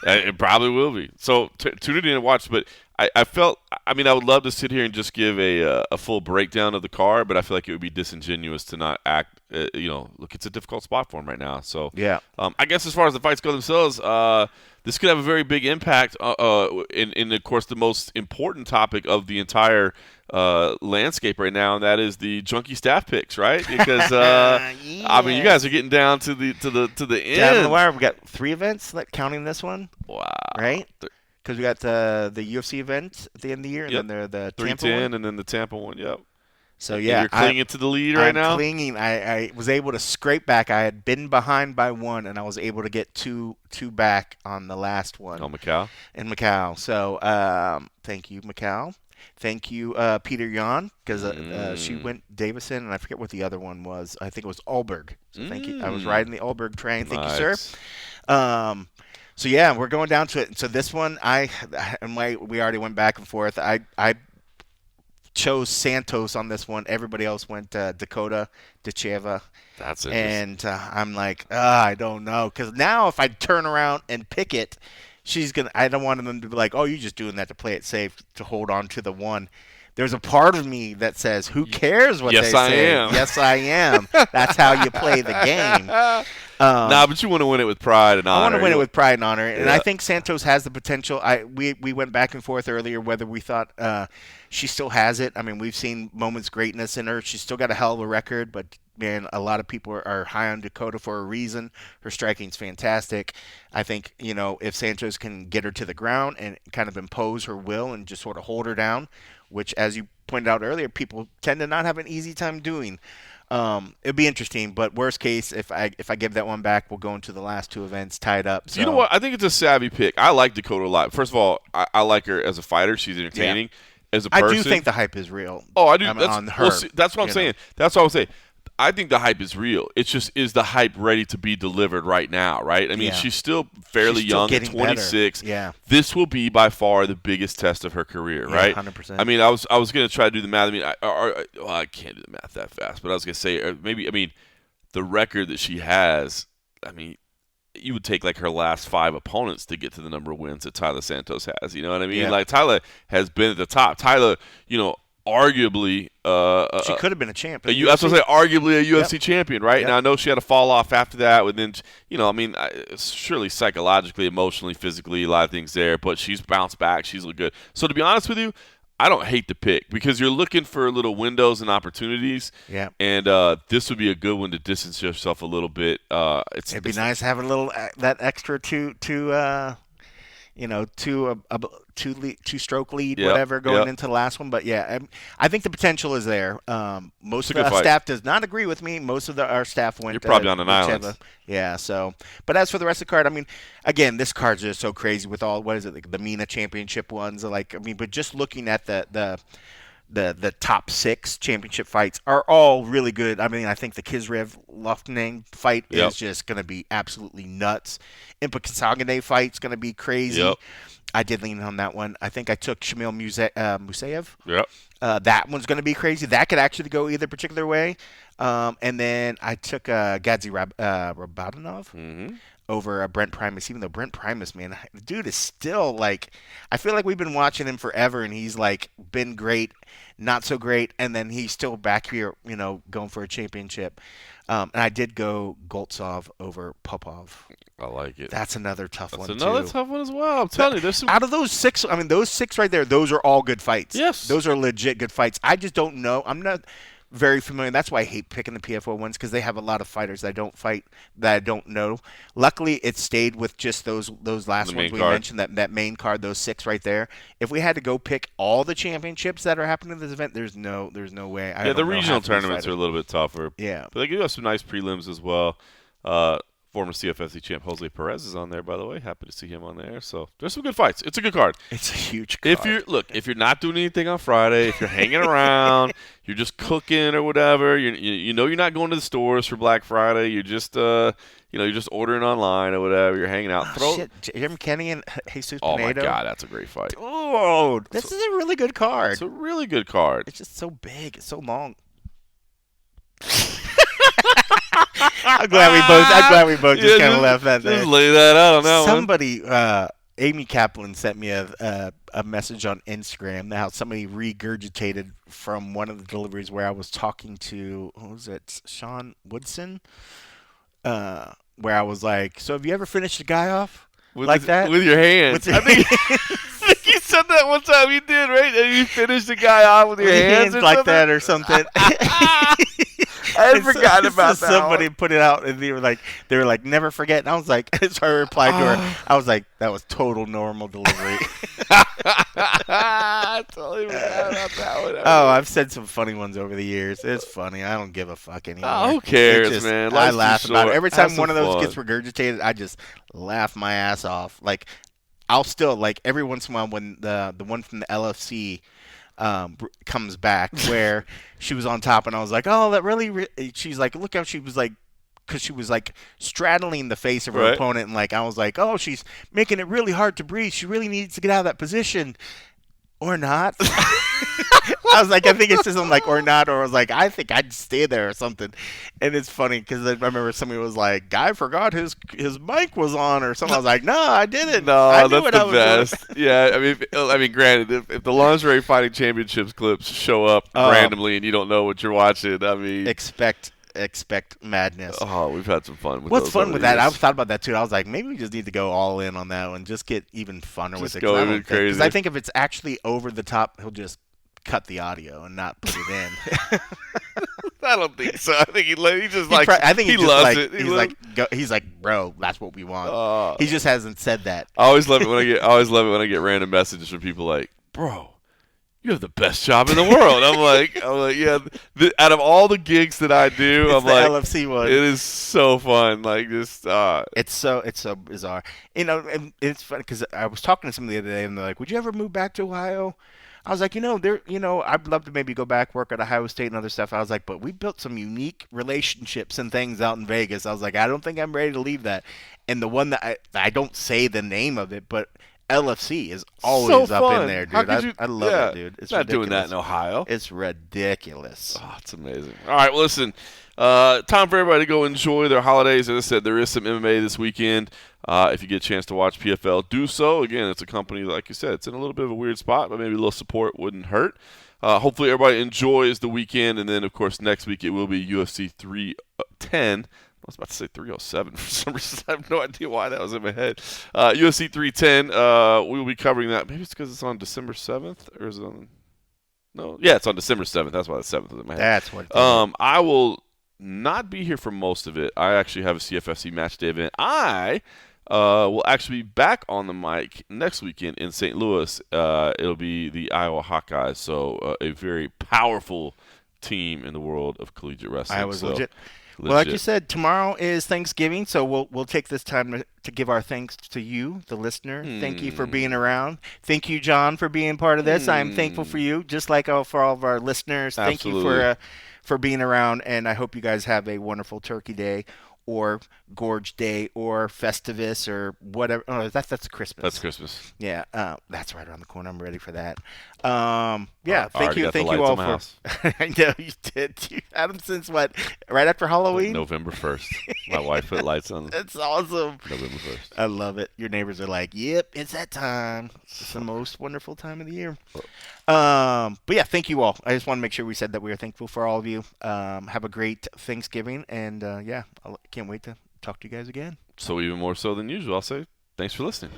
It probably will be. So tune it in and watch. But I felt. I mean, I would love to sit here and just give a full breakdown of the card, but I feel like it would be disingenuous to not act. Look, it's a difficult spot for him right now. So yeah. I guess as far as the fights go themselves, this could have a very big impact in of course, the most important topic of the entire landscape right now, and that is the junkie staff picks, right? Because yes. I mean, you guys are getting down to the end. Down to the wire. We got 3 events, counting this one. Wow. Right? Because we got the UFC event at the end of the year, and then there the Tampa 310, one. and then the Tampa one. Yep. So yeah, you're clinging to the lead right now. I'm clinging. I was able to scrape back. I had been behind by 1, and I was able to get two back on the last one. Oh, Macau. In Macau. So thank you, Macau. Thank you, Peter Yan, because she went Davison, and I forget what the other one was. I think it was Alberg. So thank you. I was riding the Alberg train. Thank you, sir. So yeah, we're going down to it. So this one, we already went back and forth. I chose Santos on this one. Everybody else went Dakota Dacheva. That's interesting. And I'm like, I don't know, because now if I turn around and pick it, I don't want them to be like, oh, you're just doing that to play it safe, to hold on to the one. There's a part of me that says, who cares what they say? Yes, I am. That's how you play the game. But you want to win it with pride and honor. I want to win it with pride and honor, and I think Santos has the potential. We went back and forth earlier whether we thought she still has it. I mean, we've seen moments greatness in her. She's still got a hell of a record, but man, a lot of people are high on Dakota for a reason. Her striking's fantastic. I think, if Santos can get her to the ground and kind of impose her will and just sort of hold her down, which, as you pointed out earlier, people tend to not have an easy time doing. It'd be interesting, but worst case, if I give that one back, we'll go into the last two events tied up. So. You know what? I think it's a savvy pick. I like Dakota a lot. First of all, I like her as a fighter. She's entertaining. Yeah. As a person, I do think the hype is real. Oh, I do. On her. That's what I'm saying. That's what I was saying. I think the hype is real. It's just, is the hype ready to be delivered right now, right? I mean, she's still fairly young, at 26. Better. Yeah. This will be by far the biggest test of her career, right? 100%. I mean, I was going to try to do the math. I mean, I can't do the math that fast, but I was going to say the record that she has, I mean, you would take like her last 5 opponents to get to the number of wins that Tyler Santos has. You know what I mean? Yeah. Like, Tyler has been at the top. Tyler, arguably she could have been a champ. That's what I say, arguably a UFC champion, right? Yep. Now, I know she had a fall off after that, and then, surely psychologically, emotionally, physically, a lot of things there, but she's bounced back. She's looked good. So, to be honest with you, I don't hate the pick because you're looking for little windows and opportunities. Yeah. And this would be a good one to distance yourself a little bit. It'd be nice to have a little that extra two-stroke lead, whatever, going into the last one. But yeah, I think the potential is there. Most of the staff does not agree with me. Most of our staff went. You're probably on an island. Yeah. So, but as for the rest of the card, I mean, again, this card's just so crazy with all the MENA Championship ones. But just looking at the top 6 championship fights are all really good. I mean, I think the Kizrev Loftunen fight is just going to be absolutely nuts. Impa Kasaganeh fight's going to be crazy. Yep. I did lean on that one. I think I took Shamil Musayev. Yep. That one's going to be crazy. That could actually go either particular way. And then I took Gadzi Rabadanov over Brent Primus, even though Brent Primus, man, the dude is still like, I feel like we've been watching him forever, and he's like been great, not so great, and then he's still back here, going for a championship. And I did go Goltsov over Popov. I like it. That's another tough one, That's another tough one as well. I'm telling you, there's some... Out of those 6, I mean, those 6 right there, those are all good fights. Yes. Those are legit good fights. I just don't know. I'm not very familiar. That's why I hate picking the PFO ones, because they have a lot of fighters that I don't know. Luckily, it stayed with just those last ones we mentioned, that main card, those 6 right there. If we had to go pick all the championships that are happening in this event, there's no way. The regional tournaments are a little bit tougher. Yeah. But they do have some nice prelims as well. Former CFFC champ Jose Perez is on there, by the way. Happy to see him on there. So there's some good fights. It's a good card. It's a huge card. If you're not doing anything on Friday, if you're hanging around, you're just cooking or whatever, you're not going to the stores for Black Friday. You're just you're just ordering online or whatever. You're hanging out. Jim Kenny and Jesus Pinedo. Oh my God, that's a great fight. Oh, this is a really good card. It's a really good card. It's just so big. It's so long. I'm glad we both just kind of laughed at that. Just lay that out on that Somebody, Amy Kaplan sent me a message on Instagram how somebody regurgitated from one of the deliveries where I was talking to, who was it, Sean Woodson, where I was like, so have you ever finished a guy off that? With your hands. I think you said that one time. You did, right? And you finished the guy off with your hands or like something? That or something. I had forgotten about that. Somebody put it out, and they were like, never forget. And I was like, so I replied to her. I was like, that was total normal delivery. I totally forgot about that one. Oh, I've said some funny ones over the years. It's funny. I don't give a fuck anymore. Oh, who cares, man? I laugh about it. Every time one of those fun. gets regurgitated, I just laugh my ass off. Like, I'll still, like, every once in a while when the one from the LFC comes back where she was on top, and I was like, oh, that really she's like, look how she was like because she was like straddling the face of her opponent, and like I was like, oh, she's making it really hard to breathe. She really needs to get out of that position, or not. I was like, I think it says something like or not, or I was like, I think I'd stay there or something. And it's funny because I remember somebody was like, guy forgot his mic was on or something. I was like, no, I didn't. No, I that's the best. Yeah, I mean, granted, if the lingerie fighting championships clips show up randomly and you don't know what you're watching, I mean, expect madness. Oh, we've had some fun with What's fun with that? I've thought about that too. I was like, maybe we just need to go all in on that one. Just get even funner with it. Go even crazy. Because I think if it's actually over the top, he'll just cut the audio and not put it in. I don't think so. I think he just like I think he loves like, it. He's like, bro, that's what we want. He just hasn't said that. I always love it when I get random messages from people like, bro, you have the best job in the world. I'm like, yeah. Out of all the gigs that I do, I'm like, LFC one. It is so fun. Like just, it's so bizarre. And it's funny because I was talking to somebody the other day, and they're like, "Would you ever move back to Ohio?" I was like, I'd love to maybe go back, work at Ohio State and other stuff. I was like, but we built some unique relationships and things out in Vegas. I was like, I don't think I'm ready to leave that. And the one that I don't say the name of it, but LFC is always up in there, dude. I love it, dude. It's not ridiculous. Doing that in Ohio. It's ridiculous. Oh, it's amazing. All right, well, listen, time for everybody to go enjoy their holidays. As I said, there is some MMA this weekend. If you get a chance to watch PFL, do so. Again, it's a company, like you said, it's in a little bit of a weird spot, but maybe a little support wouldn't hurt. Hopefully everybody enjoys the weekend, and then, of course, next week it will be UFC 310. I was about to say 307 for some reason. I have no idea why that was in my head. UFC 310, we will be covering that. Maybe it's because it's on December 7th, or is it on? No, yeah, it's on December 7th. That's why the 7th was in my head. That's what it is. I will not be here for most of it. I actually have a CFFC Match Day event. I will actually be back on the mic next weekend in St. Louis. It'll be the Iowa Hawkeyes, so a very powerful team in the world of collegiate wrestling. Iowa's legit. Well, like you said, tomorrow is Thanksgiving, so we'll take this time to give our thanks to you, the listener. Thank you for being around. Thank you, John, for being part of this. I'm thankful for you, just like for all of our listeners. Absolutely. Thank you for being around, and I hope you guys have a wonderful Turkey Day or Gorge Day or Festivus or whatever. Oh, that's Christmas. That's Christmas. Yeah, that's right around the corner. I'm ready for that. Yeah, thank you all for. I know you did. You had them since what? Right after Halloween? November 1st. My wife put lights on. That's awesome. November 1st. I love it. Your neighbors are like, "Yep, it's that time. It's the most wonderful time of the year." But yeah, thank you all. I just want to make sure we said that we are thankful for all of you. Have a great Thanksgiving, and yeah, I can't wait to talk to you guys again. So even more so than usual, I'll say thanks for listening.